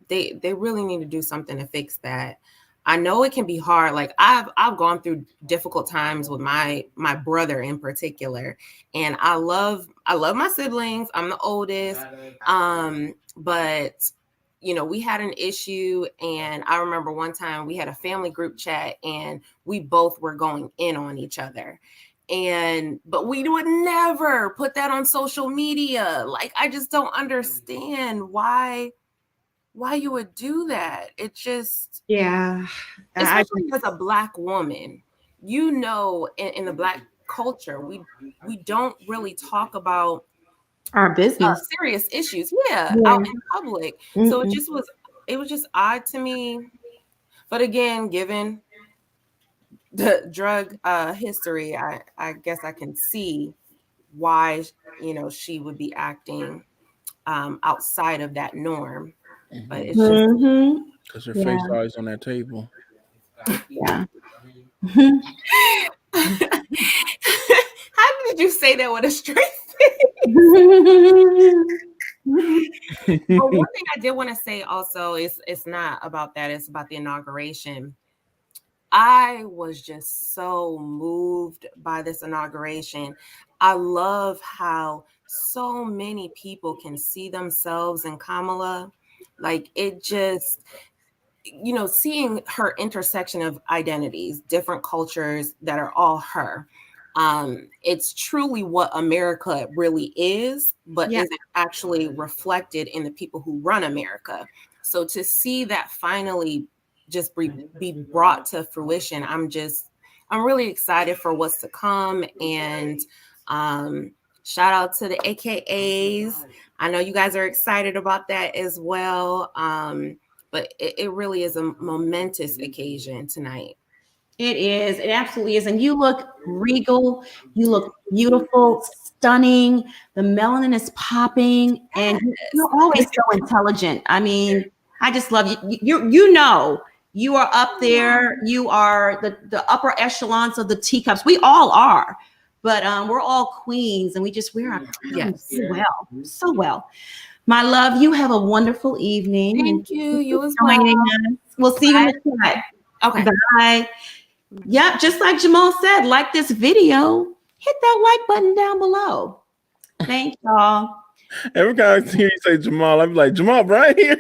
They really need to do something to fix that. I know it can be hard. Like I've gone through difficult times with my brother in particular, and I love my siblings. I'm the oldest, but we had an issue, and I remember one time we had a family group chat, and we both were going in on each other. But we would never put that on social media. Like, I just don't understand why you would do that. It just, especially as a Black woman, in the Black culture, we don't really talk about our business, serious issues, out in public. So it was just odd to me. But again, given the drug history, I guess I can see why she would be acting outside of that norm. But it's just because her face always on that table. Yeah. How did you say that with a straight face? But one thing I did want to say also is it's not about that, it's about the inauguration. I was just so moved by this inauguration. I love how so many people can see themselves in Kamala. Like, it just, seeing her intersection of identities, different cultures that are all her. It's truly what America really is, but isn't actually reflected in the people who run America. So to see that finally just be brought to fruition, I'm really excited for what's to come. And shout out to the AKAs. I know you guys are excited about that as well. But it really is a momentous occasion tonight. It is. It absolutely is. And you look regal. You look beautiful, stunning. The melanin is popping, and you're always so intelligent. I mean, I just love you. You are up there. You are the upper echelons of the teacups. We all are, but we're all queens, and we just wear our crowns so well. My love, you have a wonderful evening. Thank you. You as well. We'll see you in the chat. Okay. Bye. Yeah, just like Jamal said, like this video, hit that like button down below. Thanks, y'all. Every time I hear you say Jamal, I'm like, Jamal Bryant here.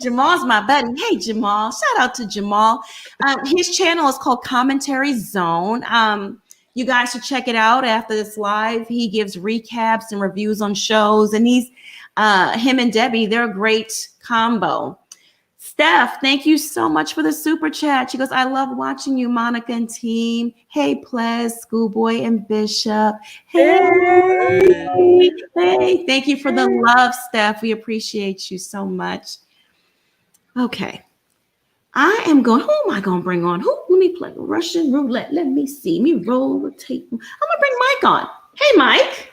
Jamal's my buddy. Hey, Jamal. Shout out to Jamal. His channel is called Commentary Zone. You guys should check it out after this live. He gives recaps and reviews on shows, and he's him and Debbie, they're a great combo. Steph, thank you so much for the super chat. She goes, I love watching you, Monica and team. Hey, Ples, Schoolboy, and Bishop. Hey. Thank you for the love, Steph. We appreciate you so much. Okay. Who am I going to bring on? Let me play Russian roulette. Let me see. Me roll the tape. I'm going to bring Mike on. Hey, Mike.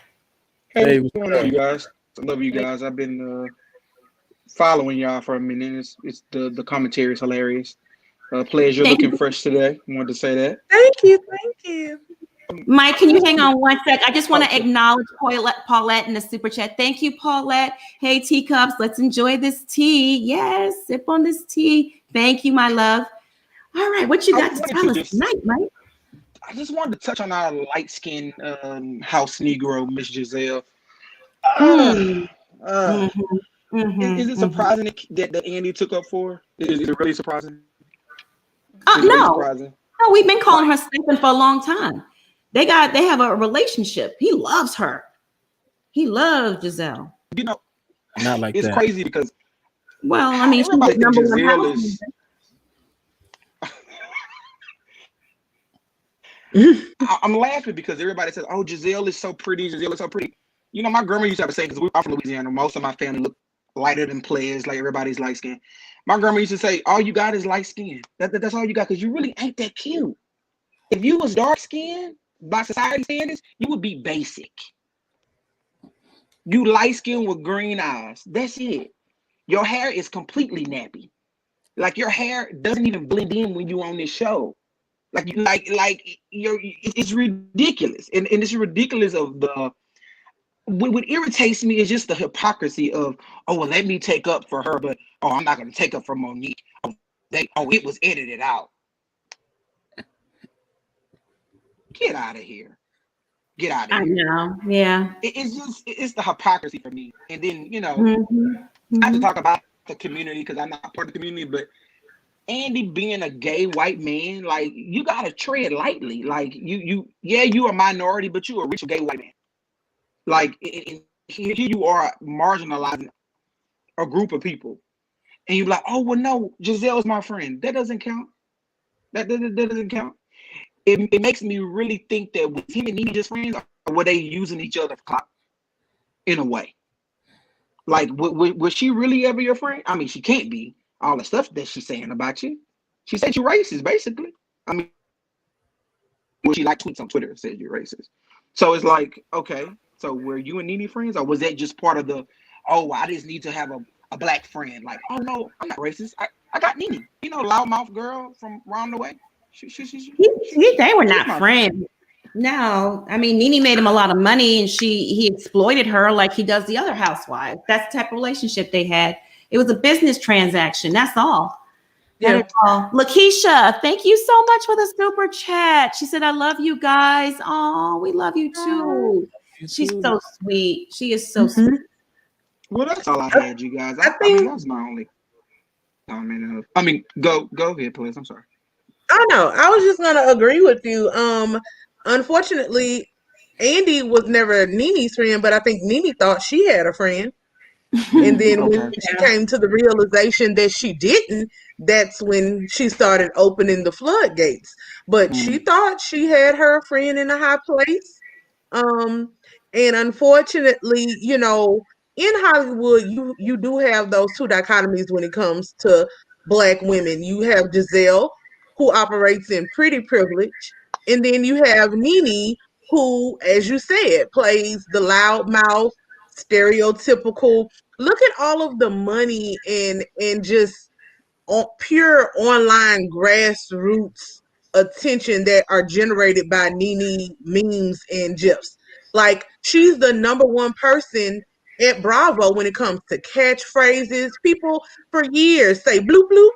Hey, what's going on, you guys? I love you guys. I've been following y'all for a minute. It's the commentary is hilarious. Players, you're looking fresh today. I wanted to say that. Thank you. Mike, can you hang on one sec? I just want to acknowledge Paulette in the super chat. Thank you, Paulette. Hey, teacups, let's enjoy this tea. Yes, sip on this tea. Thank you, my love. All right, what you got to tell us tonight, Mike? I just wanted to touch on our light-skinned house Negro, Miss Gizelle. Is it surprising that Andy took up for her? Is it really surprising? No, we've been calling her Stephen for a long time. They have a relationship. He loves her. He loves Gizelle. Not like it's that. Crazy because she's number one house. I'm laughing because everybody says, "Oh, Gizelle is so pretty. Gizelle is so pretty." You know, my grandma used to have a saying, because we're from Louisiana. Most of my family look lighter than players, like everybody's light skin. My grandma used to say, all you got is light skin. That's all you got, because you really ain't that cute. If you was dark skinned by society standards, you would be basic. You light skin with green eyes. That's it. Your hair is completely nappy. Like your hair doesn't even blend in when you on this show. Like it's ridiculous. And it's ridiculous of the what irritates me is just the hypocrisy of, oh, well, let me take up for her, but oh, I'm not gonna take up for Monique. It was edited out. Get out of here. Get out of here. I know. Yeah. It's the hypocrisy for me. And then, you know, I have to talk about the community because I'm not part of the community, but Andy being a gay white man, like, you gotta tread lightly. Like, you a minority, but you a rich gay white man. Like, here you are marginalizing a group of people, and you're like, oh well, no, Gizelle's my friend. That doesn't count. That doesn't count. It makes me really think that with him and Nene just friends, or were they using each other for clout in a way? Like, was she really ever your friend? I mean, she can't be. All the stuff that she's saying about you. She said you're racist, basically. I mean, when she like tweets on Twitter and said you're racist. So it's like, okay, so were you and Nene friends? Or was that just part of the, oh, I just need to have a black friend? Like, oh no, I'm not racist. I got Nene. You know, loudmouth girl from round the way. They were not friends. No, I mean, Nene made him a lot of money, and he exploited her like he does the other housewives. That's the type of relationship they had. It was a business transaction. That's all. Yeah. Lakeisha, thank you so much for the super chat. She said, I love you guys. Oh, we love you too. She's so sweet. She is so sweet. Well, that's all I had, you guys. I mean, that's my only comment. I mean, go ahead, please. I'm sorry. I know. I was just gonna agree with you. Unfortunately, Andy was never Nene's friend, but I think Nene thought she had a friend. And then when she came to the realization that she didn't, that's when she started opening the floodgates. But she thought she had her friend in a high place. And unfortunately, you know, in Hollywood, you do have those two dichotomies when it comes to Black women. You have Gizelle, who operates in pretty privilege, and then you have Nene, who, as you said, plays the loudmouth, stereotypical. Look at all of the money and just pure online grassroots attention that are generated by Nene memes and gifs. Like, she's the number one person at Bravo when it comes to catchphrases. People for years say bloop bloop.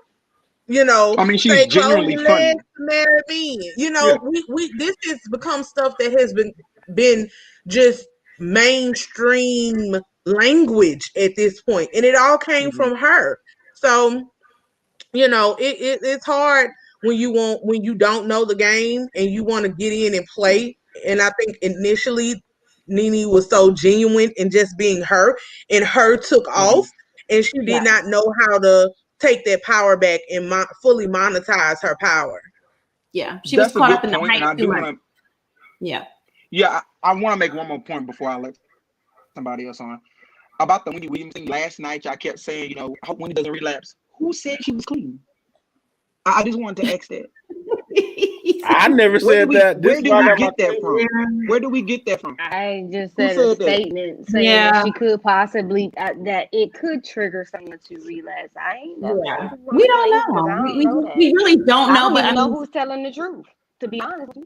You know, I mean, she's genuinely funny. Marry me. You know, we this has become stuff that has been just mainstream language at this point, and it all came from her. So, you know, it's hard when you don't know the game and you want to get in and play. And I think initially Nene was so genuine in just being her, and her took off, and she did not know how to take that power back and fully monetize her power. Yeah, she was caught up in the hype too much. Yeah, I want to make one more point before I let somebody else on. About the Wendy Williams thing last night, I kept saying, you know, I hope Wendy doesn't relapse. Who said she was clean? I just wanted to ask that. I never said that. Where did we get that from? Where do we get that from? I just said a statement saying that she could possibly that it could trigger someone to relapse. I ain't know. We don't know. We really don't know. But I don't know who's telling the truth. To be honest.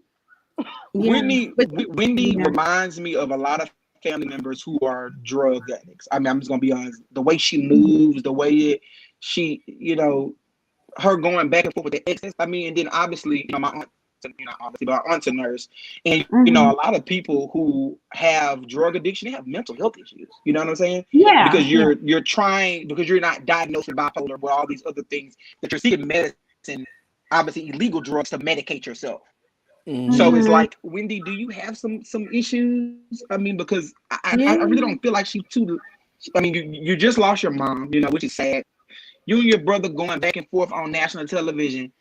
Wendy reminds me of a lot of family members who are drug addicts. I mean, I'm just gonna be honest. The way she moves, the way she, you know, her going back and forth with the exes. I mean, and then obviously, you know, my aunt, but our aunt's a nurse, and you know, a lot of people who have drug addiction, they have mental health issues. You know what I'm saying? Yeah. Because you're not diagnosed with bipolar, with all these other things that you're seeking medicine, obviously illegal drugs to medicate yourself. So it's like, Wendy, do you have some issues? I mean, because I really don't feel like she's too. I mean, you just lost your mom, you know, which is sad. You and your brother going back and forth on national television.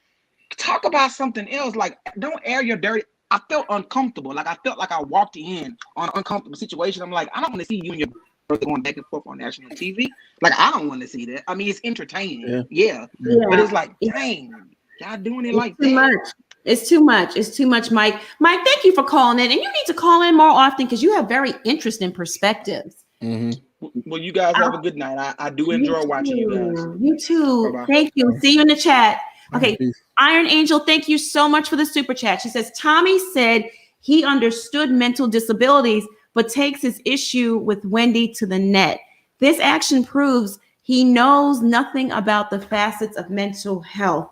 Talk about something else. Like, don't air your dirty. I felt uncomfortable. Like I felt like I walked in on an uncomfortable situation. I'm like, I don't want to see you and your brother going back and forth on national TV. Like I don't want to see that. I mean, it's entertaining, yeah. But it's like, dang, y'all doing it like too that. much. It's too much. It's too much, Mike. Mike, thank you for calling in, and you need to call in more often because you have very interesting perspectives. Well, you guys have a good night. I do enjoy watching you guys. You too. Bye-bye. Thank you. See you in the chat. Okay. Iron Angel, thank you so much for the super chat. She says, Tommy said he understood mental disabilities, but takes his issue with Wendy to the net. This action proves he knows nothing about the facets of mental health.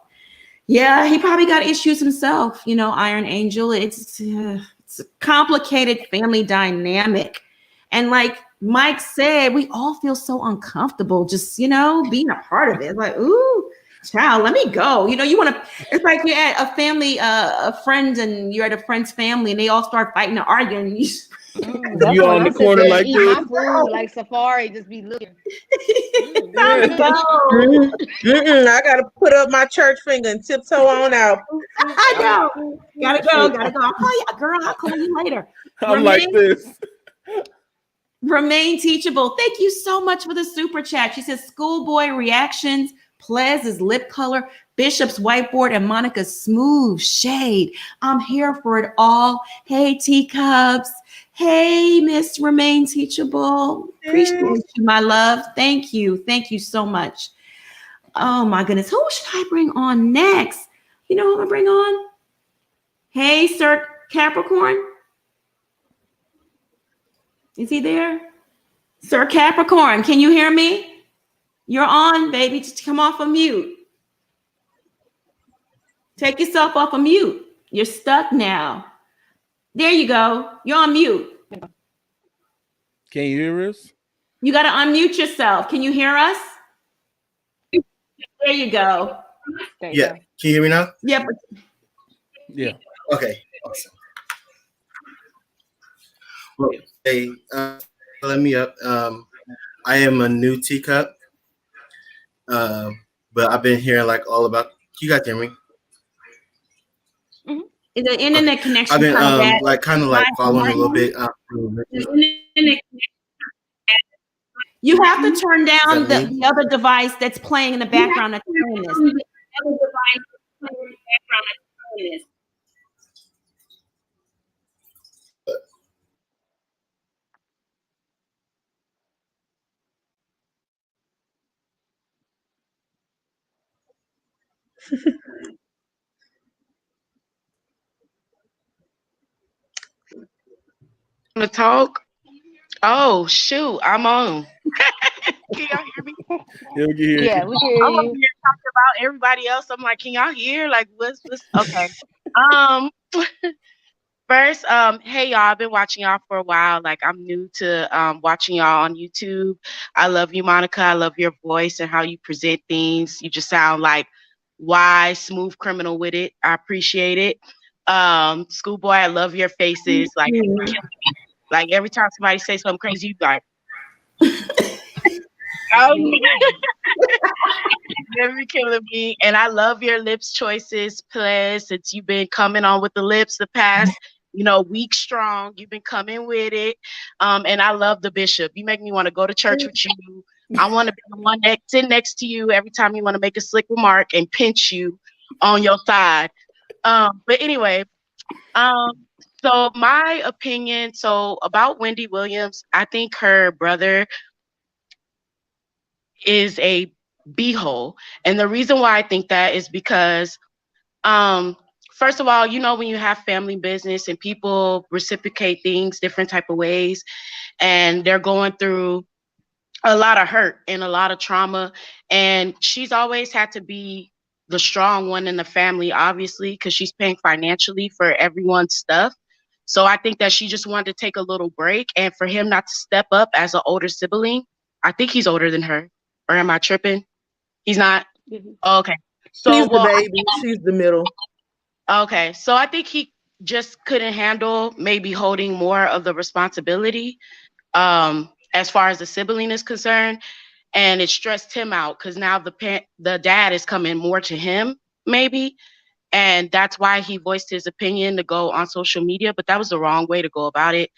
Yeah, he probably got issues himself, you know, Iron Angel. It's a complicated family dynamic. And like Mike said, we all feel so uncomfortable just, you know, being a part of it. Like, ooh, child, let me go. You know, you want to, it's like you're at a family, a friend, and you're at a friend's family and they all start fighting and arguing. You on the corner like eat this? my food like Safari, just be looking. I gotta put up my church finger and tiptoe on out. I know. Gotta go. I'll call you, girl. I'll call you later. I'm like this. Remain teachable. Thank you so much for the super chat. She says, schoolboy reactions, Plez's lip color, Bishop's whiteboard, and Monica's smooth shade. I'm here for it all. Hey, teacups. Hey, Miss Remain Teachable. Appreciate you, my love. Thank you. Thank you so much. Oh, my goodness. Who should I bring on next? You know who I'm going to bring on? Hey, Sir Capricorn. Is he there? Sir Capricorn, can you hear me? You're on, baby. Just come off of mute. Take yourself off of mute. You're stuck now. There you go. You're on mute. Can you hear us? You got to unmute yourself. Can you hear us? There you go. Yeah. Can you hear me now? Yep. Yeah. Okay. Awesome. Well, hey, let me up. I am a new teacup, but I've been hearing like all about. You guys hear me? The internet connection. I've been like kind of like following a little bit. You have to turn down the other device that's playing in the background. That's playing this. To talk? Oh shoot, I'm on. Can y'all hear me? Yeah, we can hear Yeah, you. we can hear I'm over you. here talking about everybody else. I'm like, can y'all hear? Like, what's okay? First, hey y'all, I've been watching y'all for a while. Like, I'm new to watching y'all on YouTube. I love you, Monica. I love your voice and how you present things. You just sound like wise, smooth criminal with it. I appreciate it. Schoolboy, I love your faces. Like every time somebody says something crazy, you like, you're killing me. And I love your lips choices, Plez, since you've been coming on with the lips the past, week strong. You've been coming with it. And I love the Bishop. You make me want to go to church with you. I want to be the one that sit next to you every time you want to make a slick remark and pinch you on your side. But anyway, so my opinion, about Wendy Williams, I think her brother is a beehole. And the reason why I think that is because, first of all, when you have family business and people reciprocate things different type of ways, and they're going through a lot of hurt and a lot of trauma, and she's always had to be the strong one in the family, obviously, because she's paying financially for everyone's stuff. So I think that she just wanted to take a little break, and for him not to step up as an older sibling. I think he's older than her, or am I tripping? He's not. Okay. So he's the baby. She's the middle. Okay. So I think he just couldn't handle maybe holding more of the responsibility, as far as the sibling is concerned, and it stressed him out because now the dad is coming more to him maybe, And that's why he voiced his opinion to go on social media, but that was the wrong way to go about it.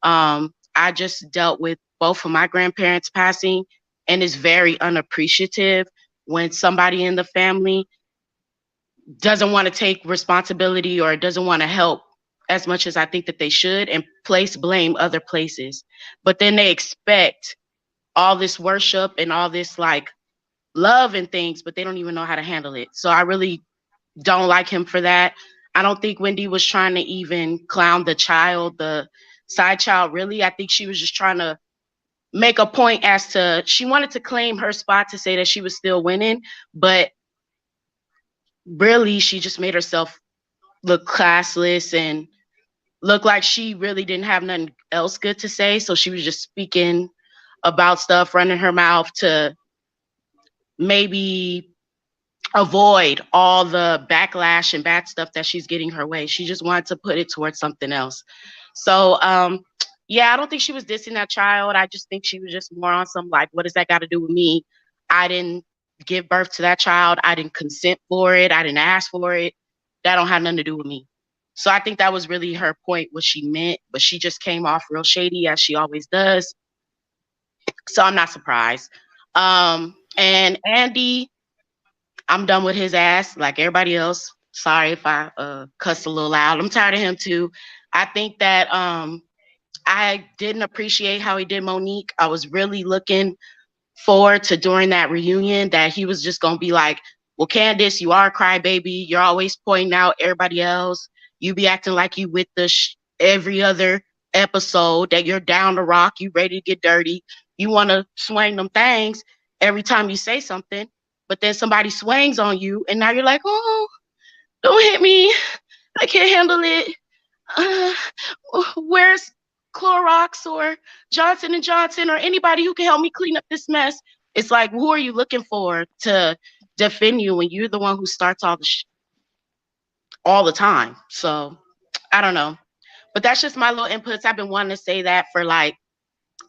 I just dealt with both of my grandparents passing, and it's very unappreciative when somebody in the family doesn't want to take responsibility or doesn't want to help as much as I think that they should, and place blame other places. But then they expect all this worship and all this like love and things, but they don't even know how to handle it. So I really don't like him for that. I don't think Wendy was trying to even clown the child, the side child, really. I think she was just trying to make a point as to, she wanted to claim her spot to say that she was still winning, but really she just made herself look classless and look like she really didn't have nothing else good to say. So she was just speaking about stuff, running her mouth to maybe avoid all the backlash and bad stuff that she's getting her way. She just wanted to put it towards something else. So yeah, I don't think she was dissing that child. I just think she was just more on some like, what does that got to do with me? I didn't give birth to that child. I didn't consent for it. I didn't ask for it. That don't have nothing to do with me. So I think that was really her point, what she meant, but she just came off real shady as she always does. So I'm not surprised. And Andy, I'm done with his ass like everybody else. Sorry if I cussed a little loud. I'm tired of him too. I think that I didn't appreciate how he did Monique. I was really looking forward to during that reunion that he was just gonna be like, well, Candace, you are a crybaby. You're always pointing out everybody else. You be acting like you with the every other episode, that you're down to rock, you ready to get dirty. You want to swing them things every time you say something, but then somebody swings on you and now you're like, oh, don't hit me. I can't handle it. Where's Clorox or Johnson & Johnson or anybody who can help me clean up this mess? It's like, who are you looking for to defend you when you're the one who starts all the all the time? So I don't know, but that's just my little inputs. I've been wanting to say that for like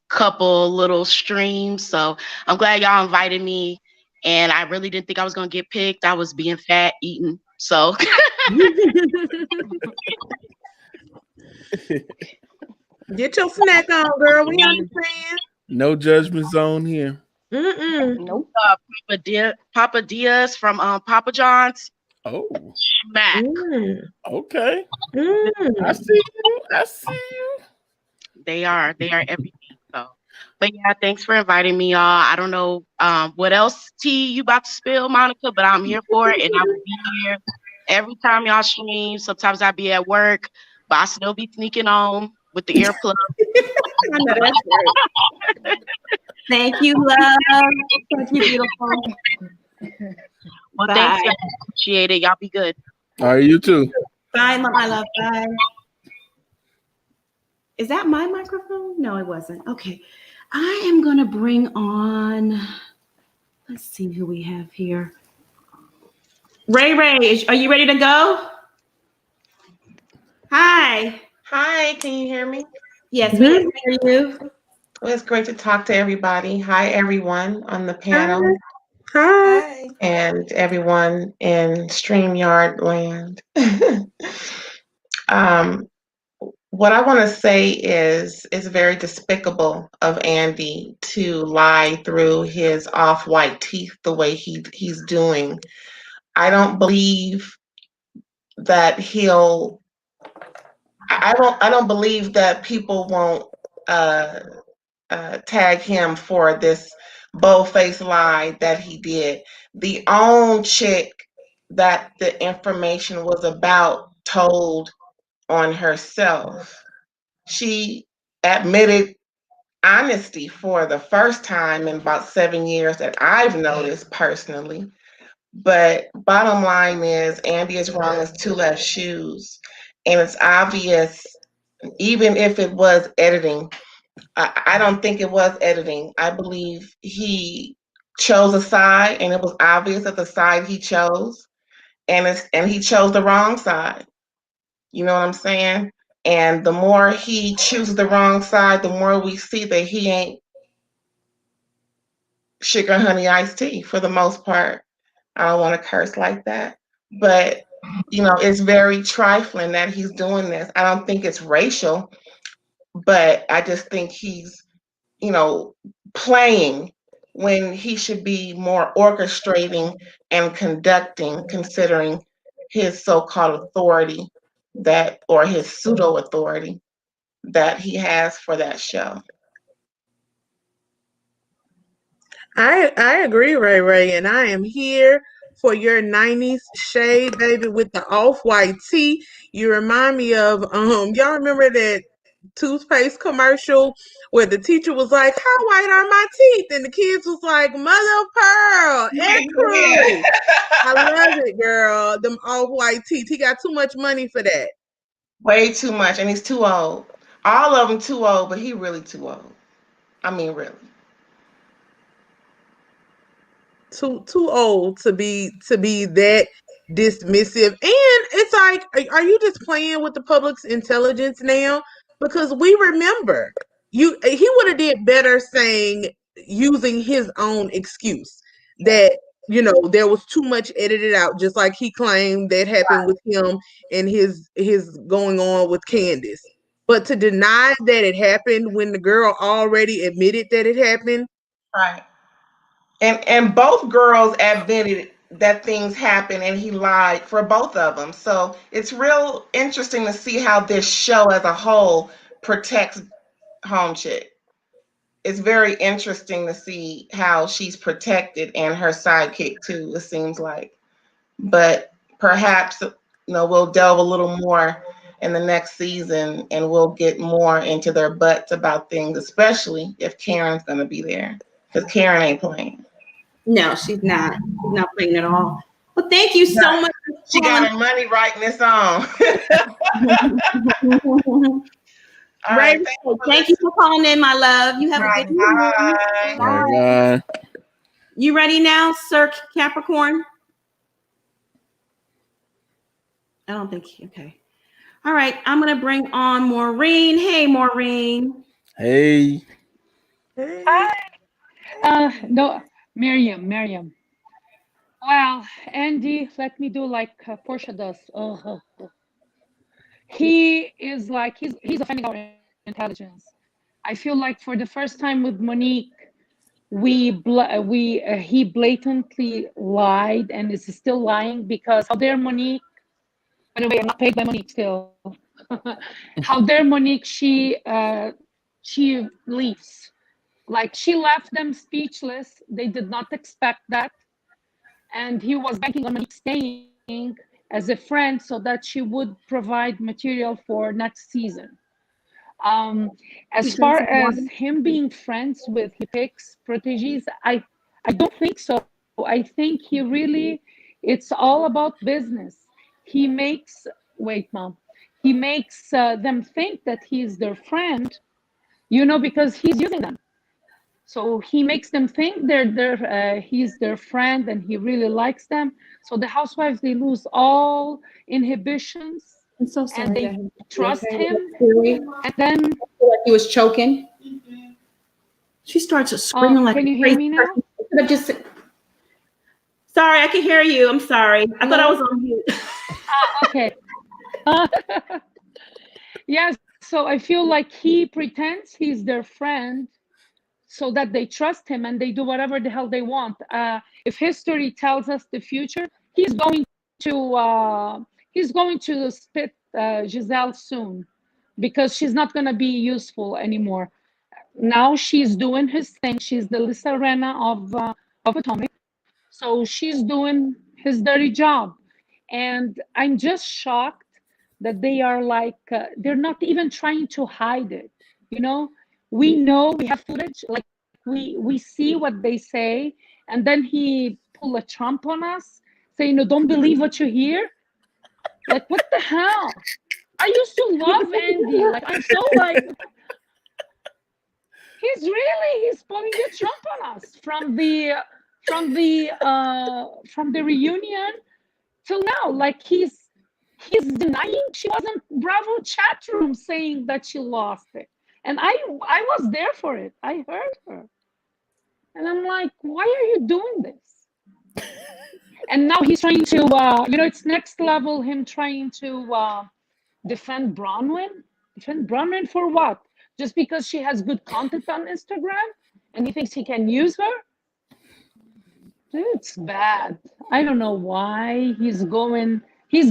couple little streams, so I'm glad y'all invited me, and I really didn't think I was gonna get picked. I was being fat eating, so Get your snack on, girl. We understand. No judgment zone here. Nope. Papa Diaz from Papa John's. Oh, smack. Okay. I see you. I see you. They are everything. So, but yeah, thanks for inviting me, y'all. I don't know what else tea you about to spill, Monica, but I'm here for it, and I will be here every time y'all stream. Sometimes I'll be at work, but I still be sneaking on with the earplug. I know that's right. Thank you, love. Thank you, beautiful. Well, thanks, y'all. Appreciate it. Y'all be good. All right, you too. Bye, my love. Bye. Is that my microphone? No, it wasn't. Okay. I am going to bring on, let's see who we have here. Ray, are you ready to go? Hi. Hi, can you hear me? Yes, we can hear you. Well, it's great to talk to everybody. Hi, everyone on the panel. Hi. And everyone in StreamYard land. What I want to say is it's very despicable of Andy to lie through his off-white teeth the way he's doing. I don't believe that I don't believe that people won't tag him for this bold-faced lie that he did. The own chick that the information was about told on herself. She admitted honesty for the first time in about 7 years that I've noticed personally. But bottom line is, Andy is wrong as two left shoes. And it's obvious, even if it was editing, I don't think it was editing. I believe he chose a side, and it was obvious that the side he chose, and he chose the wrong side. You know what I'm saying? And the more he chooses the wrong side, the more we see that he ain't sugar honey iced tea for the most part. I don't want to curse like that, but It's very trifling that he's doing this. I don't think it's racial, but I just think he's, playing when he should be more orchestrating and conducting, considering his so-called authority or his pseudo authority that he has for that show. I agree, Ray Ray, and I am here for your 90s shade, baby, with the off-white tee. You remind me of y'all remember that toothpaste commercial where the teacher was like, "How white are my teeth?" And the kids was like, "Mother of pearl, and true." I love it, girl. Them off-white teeth. He got too much money for that. Way too much, and he's too old. All of them too old, but he really too old. I mean, really. Too old to be that dismissive. And it's like, are you just playing with the public's intelligence now? Because we remember he would have did better using his own excuse that there was too much edited out, just like he claimed that happened with him and his going on with Candace. But to deny that it happened when the girl already admitted that it happened. Right. And both girls admitted that things happened and he lied for both of them. So it's real interesting to see how this show as a whole protects Home Chick. It's very interesting to see how she's protected and her sidekick too, it seems like. But perhaps we'll delve a little more in the next season and we'll get more into their butts about things, especially if Karen's going to be there, because Karen ain't playing. No, she's not. She's not playing at all. Well, thank you so much. She got her money writing this song. All right. Thank you for calling in, my love. You have a good evening. Bye. You ready now, Sir Capricorn? I don't think. Okay. All right. I'm going to bring on Maureen. Hey, Maureen. Hey. Hi. No, Miriam. Well, Andy, let me do like Portia does. He is like he's offending our intelligence. I feel like for the first time with Monique, he blatantly lied and is still lying, because how dare Monique? By the way, I'm not paid by Monique still. How dare Monique? She leaves. Like, she left them speechless. They did not expect that. And he was banking on Monique staying as a friend so that she would provide material for next season. As far as him being friends with Hipek's proteges, I don't think so. I think it's all about business. He makes, he makes them think that he's their friend, because he's using them. So he makes them think he's their friend and he really likes them. So the housewives, they lose all inhibitions. I'm so sorry. And they trust him. And then like he was choking. She starts to screaming like. Can you hear me now? Sorry, I can hear you. I'm sorry. I thought I was on mute. Okay. Yes. So I feel like he pretends he's their friend, so that they trust him and they do whatever the hell they want. If history tells us the future, he's going to spit Gizelle soon, because she's not going to be useful anymore. Now she's doing his thing. She's the Lisa Rinna of Atomic, so she's doing his dirty job. And I'm just shocked that they are like they're not even trying to hide it. We know, we have footage, like we see what they say, and then he pull a Trump on us, saying, "No, don't believe what you hear." Like, what the hell? I used to love Andy. Like, I'm so like, he's pulling the Trump on us from the reunion till now. Like, he's denying she wasn't Bravo chat room saying that she lost it. And I was there for it. I heard her. And I'm like, why are you doing this? And now he's trying to, it's next level, him trying to defend Bronwyn. Defend Bronwyn for what? Just because she has good content on Instagram and he thinks he can use her? It's bad. I don't know why he's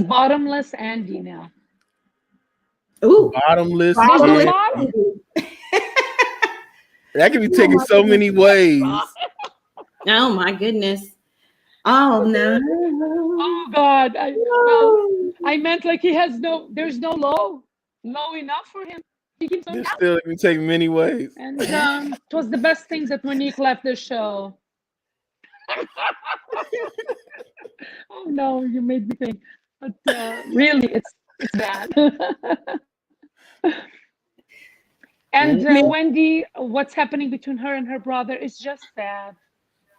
bottomless Andy now. Ooh, bottomless. Bottom. That can be taken so many ways. Oh my goodness. Oh no. Oh God. I meant like there's no low enough for him. He keeps on Still can take many ways. And it was the best things that Monique left the show. Oh no, you made me think. But really, it's bad. And Wendy, what's happening between her and her brother is just sad.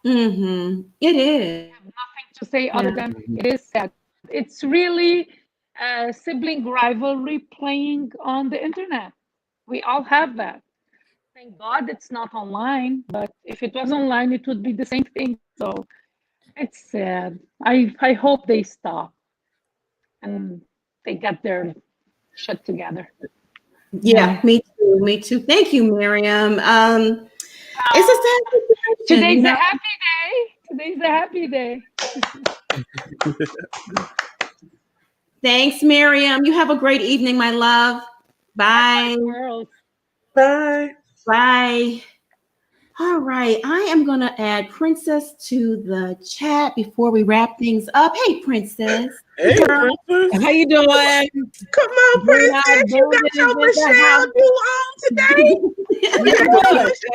Mm-hmm. It is. I have nothing to say other than it is sad. It's really a sibling rivalry playing on the internet. We all have that. Thank God it's not online, but if it was online, it would be the same thing. So it's sad. I hope they stop and they get their shit together. Yeah, me too. Me too. Thank you, Miriam. It's a sad situation. Today's a happy day. Today's a happy day. Thanks, Miriam. You have a great evening, my love. Bye. Bye. Bye. All right. I am going to add Princess to the chat before we wrap things up. Hey, Princess. Hey, Princess. How you doing? Come on, Princess. You got your Michelle you on today? I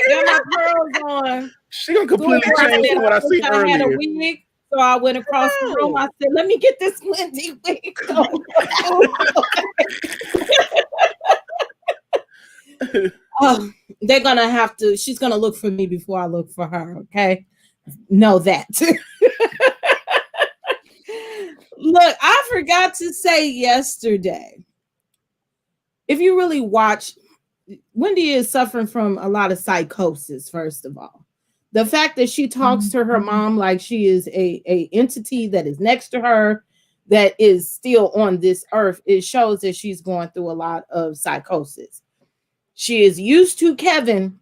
got my pearls on. She gonna completely change from what I seen earlier. I had a wig, so I went across the room. I said, "Let me get this Wendy wig." They're gonna have to. She's gonna look for me before I look for her. Okay, know that. Look, I forgot to say yesterday. If you really watch, Wendy is suffering from a lot of psychosis. First of all, the fact that she talks to her mom like she is a entity that is next to her, that is still on this earth, it shows that she's going through a lot of psychosis. She is used to Kevin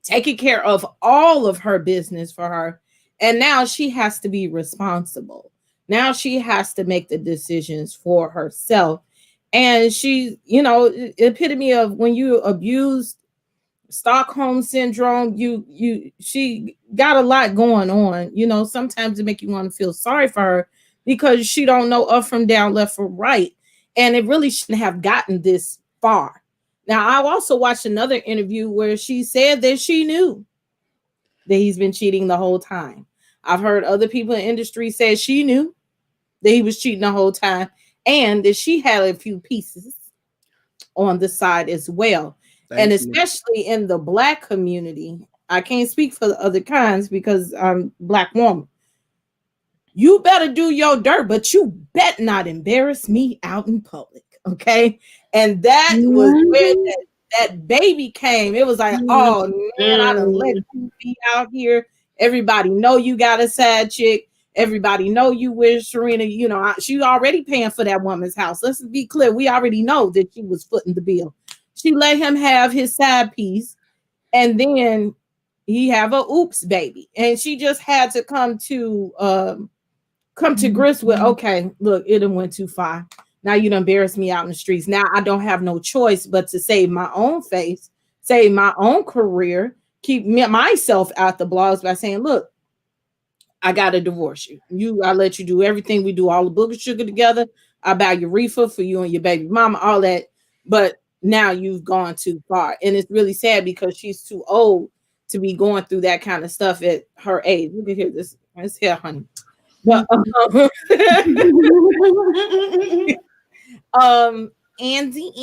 taking care of all of her business for her, and now she has to be responsible. Now she has to make the decisions for herself. And she, epitome of when you abused Stockholm syndrome, she got a lot going on. Sometimes it make you want to feel sorry for her because she don't know up from down, left from right. And it really shouldn't have gotten this far. Now, I also watched another interview where she said that she knew that he's been cheating the whole time. I've heard other people in the industry say she knew that he was cheating the whole time and that she had a few pieces on the side as well. Especially in the Black community, I can't speak for the other kinds because I'm Black woman. You better do your dirt, but you bet not embarrass me out in public, okay? And that was where that baby came. It was like, oh man, I done let you be out here. Everybody know you got a side chick. Everybody know you with Serena. She already paying for that woman's house. Let's be clear. We already know that she was footing the bill. She let him have his side piece, and then he have a oops baby. And she just had to come to grips with, okay, look, it done went too far. Now you done embarrassed me out in the streets. Now I don't have no choice but to save my own face, save my own career, keep myself out the blogs by saying, look, I gotta divorce you. I let you do everything. We do all the booger sugar together. I buy your reefer for you and your baby mama, all that. But now you've gone too far. And it's really sad because she's too old to be going through that kind of stuff at her age. Look at here, this here, honey. But Andy,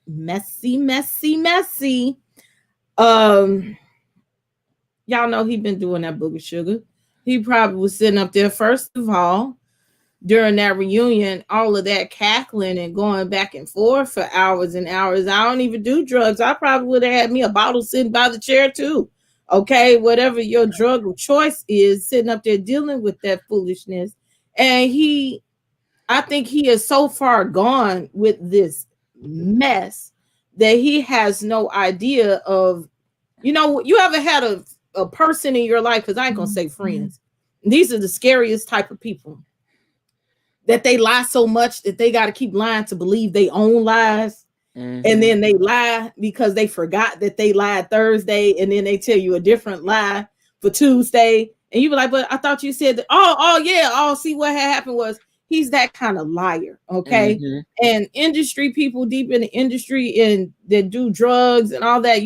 messy. Y'all know he been doing that booger sugar. He probably was sitting up there, first of all, during that reunion, all of that cackling and going back and forth for hours and hours. I don't even do drugs. I probably would have had me a bottle sitting by the chair too. Okay, whatever your drug of choice is, sitting up there dealing with that foolishness. And I think he is so far gone with this mess that he has no idea of, you ever had a person in your life, because I ain't gonna say friends. These are the scariest type of people, that they lie so much that they got to keep lying to believe they own lies. And then they lie because they forgot that they lied Thursday, and then they tell you a different lie for Tuesday, and you be like, but I thought you said that. See, what had happened was he's that kind of liar. Okay. And industry people deep in the industry and that do drugs and all that,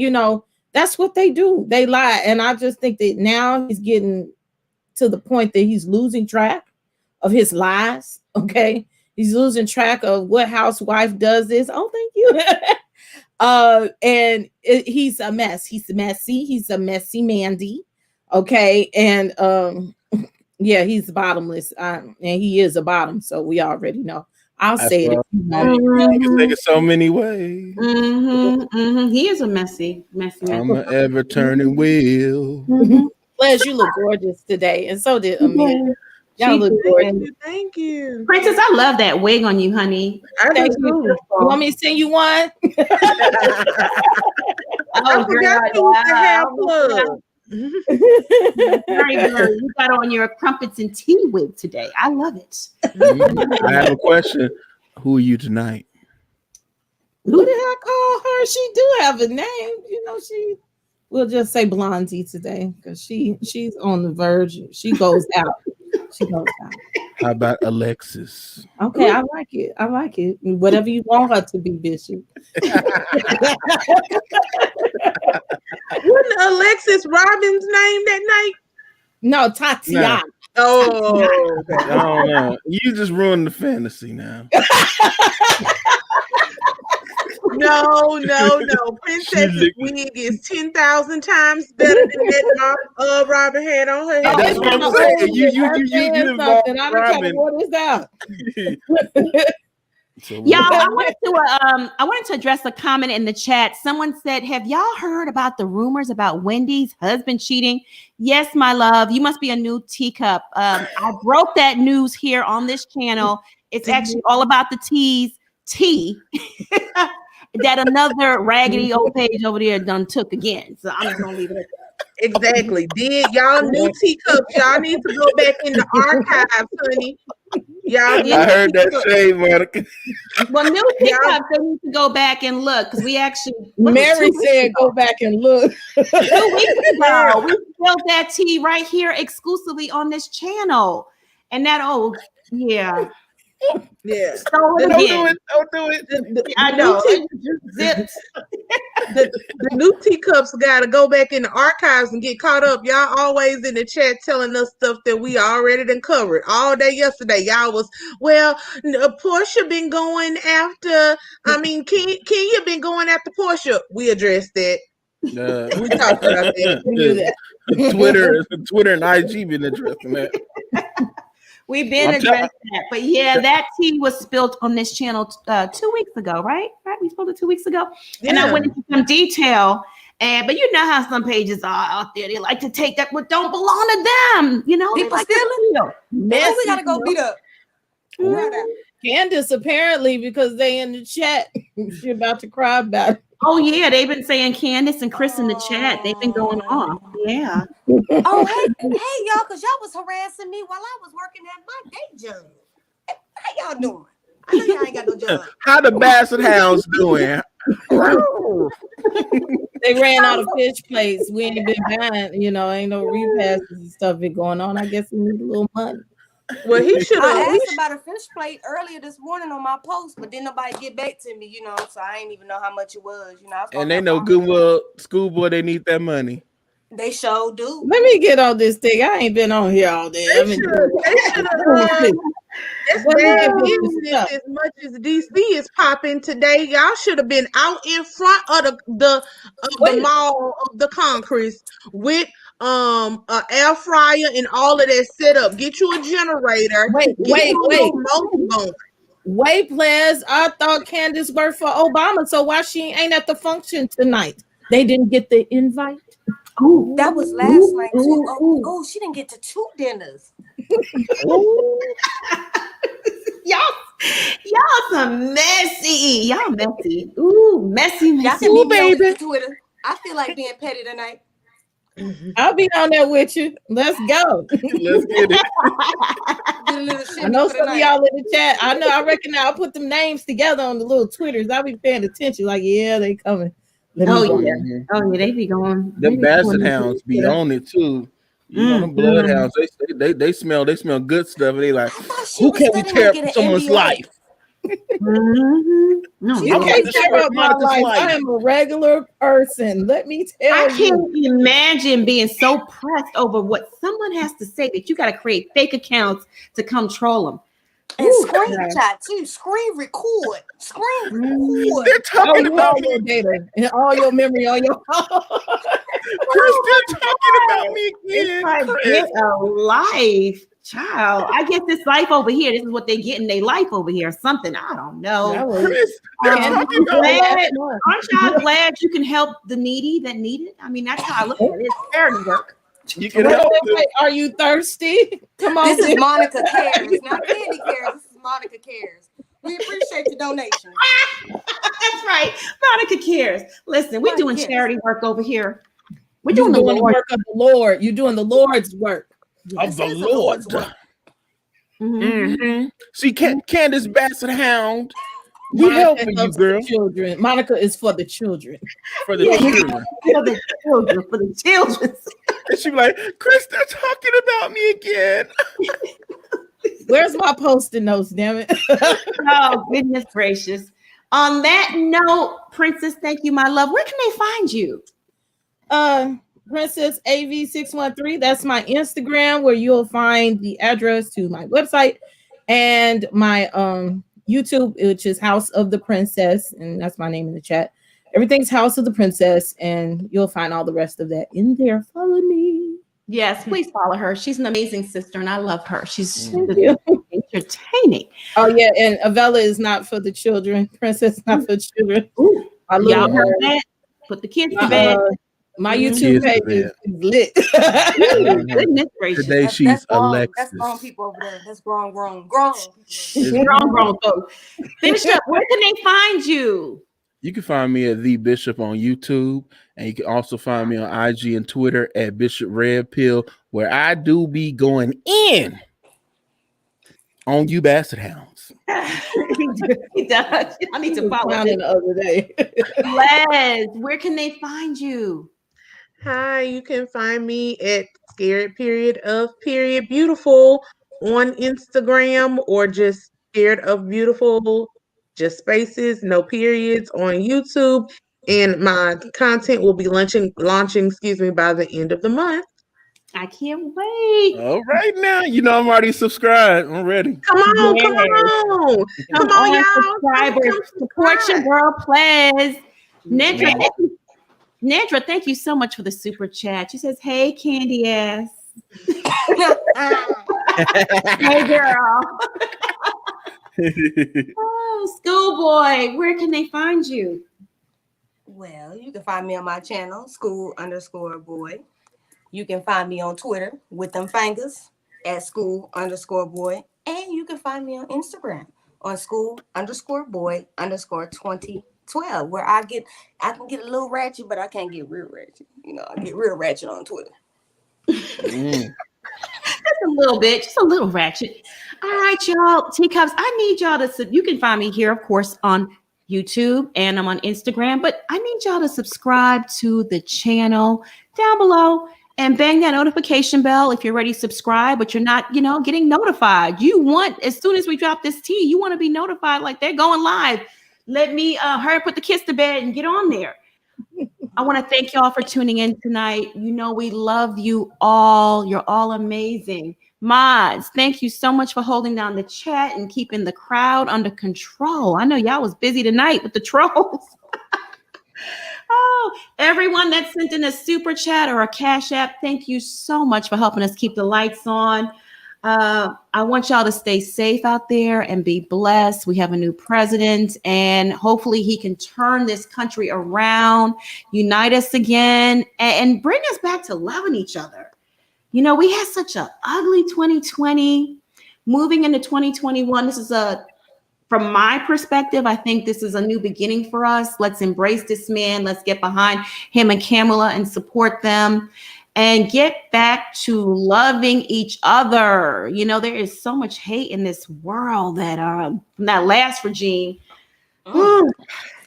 that's what they do. They lie. And I just think that now he's getting to the point that he's losing track of his lies. Okay. He's losing track of what housewife does this. Oh, thank you. He's a mess. He's messy. He's a messy Mandy. Okay. And yeah, he's bottomless. And he is a bottom. So we already know. I'll say it. You can take it so many ways. He is a messy man. I'm an ever turning wheel. Les, you look gorgeous today. And so did Amir. Y'all look gorgeous. Thank you. Princess, I love that wig on you, honey. Thank you. You want me to send you one? I forgot you was the hair plug. Very good. You got on your crumpets and tea wig today. I love it. I have a question. Who are you tonight? Who did I call her? She do have a name. We'll just say Blondie today because she's on the verge. She goes out. How about Alexis? Okay, I like it. Whatever you want her to be, Bishop. Wasn't Alexis Robin's name that night? No, Tatiana. No. Oh, okay. I don't know. You just ruined the fantasy now. No. Princess's wig is 10,000 times better than that Robin had on her head. That's what I'm saying. You involved Robin. What is that? Y'all, I wanted to address a comment in the chat. Someone said, have y'all heard about the rumors about Wendy's husband cheating? Yes, my love. You must be a new teacup. I broke that news here on this channel. It's actually all about the tea that another raggedy old page over there done took again. So I'm just gonna leave it at that. Exactly. Did y'all new teacups? Y'all need to go back in the archives, honey. I heard that shade, Monica. Well, new teacups, they need to go back and look because we actually. Mary said, "Go back and look." 2 weeks ago, we spilled that tea right here exclusively on this channel, and that yeah. Yeah. Don't do it. I know. The new teacups got to go back in the archives and get caught up. Y'all always in the chat telling us stuff that we already done covered all day yesterday. Y'all was, Portia been going after, Kenya been going after Portia. We addressed that. We talked about that. We knew that. Twitter and IG been addressing that. We've been addressing that, but that tea was spilled on this channel 2 weeks ago, right? We spilled it 2 weeks ago, and I went into some detail. But you know how some pages are out there; they like to take that what don't belong to them. People stealing. We gotta go beat up. Candace apparently because they in the chat, she about to cry about it. Oh yeah, they've been saying Candace and Chris in the chat. They've been going off. Yeah. Oh hey y'all, because y'all was harassing me while I was working at my day job. How y'all doing? I know y'all ain't got no job. How the Basset Hounds doing? They ran out of fish plates. We ain't been buying, ain't no repasses and stuff been going on. I guess we need a little money. Well, he should have. I asked about a fish plate earlier this morning on my post, but didn't nobody get back to me, so I ain't even know how much it was, And they know good well, schoolboy, they need that money. They sure do. Let me get on this thing. I ain't been on here all day. They should have. It's bad business as much as DC is popping today. Y'all should have been out in front of the mall of the Congress with an air fryer and all of that set up. Get you a generator. Wait, players. I thought Candace worked for Obama, so why she ain't at the function tonight? They didn't get the invite. Ooh, That was last night too. Oh, she didn't get to 2 dinners. Y'all some messy. Y'all messy. Ooh, messy. Y'all can meet me on Twitter. I feel like being petty tonight. I'll be on there with you. Let's go. Let's get it. I know some of y'all in the chat. I reckon I'll put them names together on the little Twitters. I'll be paying attention. Like, yeah, they coming. Let me go. They be going. Them basset hounds be on it too. You know, them bloodhounds, they smell good stuff. And they like, who can we tear up someone's life? No, you can't tear up my life. I am a regular person. Let me tell you. I can't imagine being so pressed over what someone has to say that you got to create fake accounts to come troll them. And screenshot too. Screen record. They're talking about your data and all your memory, all your. Chris, they're talking about me again. Like, get a life, child. I guess this life over here. This is what they get in their life over here. Something I don't know. Chris, aren't y'all glad you can help the needy that need it? I mean, that's how I look at it. It's charity work. You can help them. Are you thirsty? Come on. This is Monica Cares, not Candy Cares. This is Monica Cares. We appreciate your donation. That's right. Monica Cares. Listen, we're doing charity work over here. We're doing the the work of the Lord. You're doing the Lord's work. Of the Lord. See, Candace Bassett Hound, we helping you, girl. Children. Monica is for the children. For the children. For the children. And she be like, Chris, they're talking about me again. Where's my post-it notes, damn it? Oh, goodness gracious. On that note, Princess, thank you, my love. Where can they find you? Princess AV613. That's my Instagram, where you'll find the address to my website and my YouTube, which is House of the Princess, and that's my name in the chat. Everything's House of the Princess, and you'll find all the rest of that in there. Follow me. Yes, please follow her. She's an amazing sister, and I love her. She's entertaining. Oh yeah, and Avella is not for the children. Princess not for children. Y'all heard that? Put the kids to bed. My YouTube page is lit. Goodness gracious. Today she's Alexis. That's grown people over there. That's grown. Grown folks. Bishop, where can they find you? You can find me at The Bishop on YouTube, and you can also find me on IG and Twitter at Bishop Red Pill, where I do be going in on you basset hounds. He does. I need to follow him the other day. Les, where can they find you? Hi, you can find me at Scared Period of Period Beautiful on Instagram, or just Scared of Beautiful, just spaces, no periods, on YouTube. And my content will be launching, by the end of the month. I can't wait. All right now. You know I'm already subscribed. I'm ready. Come on, y'all. Subscribers. Support your girl, please. Nandra, thank you so much for the super chat. She says, hey, candy ass. Hey, girl. Oh, schoolboy, where can they find you? Well, you can find me on my channel, school_boy. You can find me on Twitter with them fingers at school_boy. And you can find me on Instagram on school_boy_2012, where I can get a little ratchet, but I can't get real ratchet. You know, I get real ratchet on Twitter. Just a little bit, just a little ratchet. All right, y'all, teacups. I need y'all to, you can find me here, of course, on YouTube, and I'm on Instagram, but I need y'all to subscribe to the channel down below and bang that notification bell if you're already subscribed, but you're not, getting notified. You want, as soon as we drop this tea, you want to be notified like they're going live. Let me hurry, put the kids to bed and get on there. I want to thank y'all for tuning in tonight. We love you all. You're all amazing. Mods, thank you so much for holding down the chat and keeping the crowd under control. I know y'all was busy tonight with the trolls. Oh, everyone that sent in a super chat or a cash app, thank you so much for helping us keep the lights on. I want y'all to stay safe out there and be blessed. We have a new president, and hopefully he can turn this country around, unite us again, and bring us back to loving each other. You know, we had such an ugly 2020. Moving into 2021, this is from my perspective, I think this is a new beginning for us. Let's embrace this man. Let's get behind him and Kamala and support them and get back to loving each other. You know, there is so much hate in this world that from that last regime. Ooh,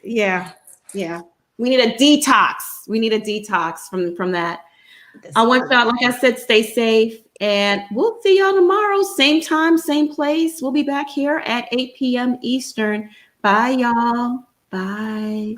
yeah. We need a detox. We need a detox from that. I want y'all, like I said, stay safe. And we'll see y'all tomorrow. Same time, same place. We'll be back here at 8 p.m. Eastern. Bye, y'all. Bye.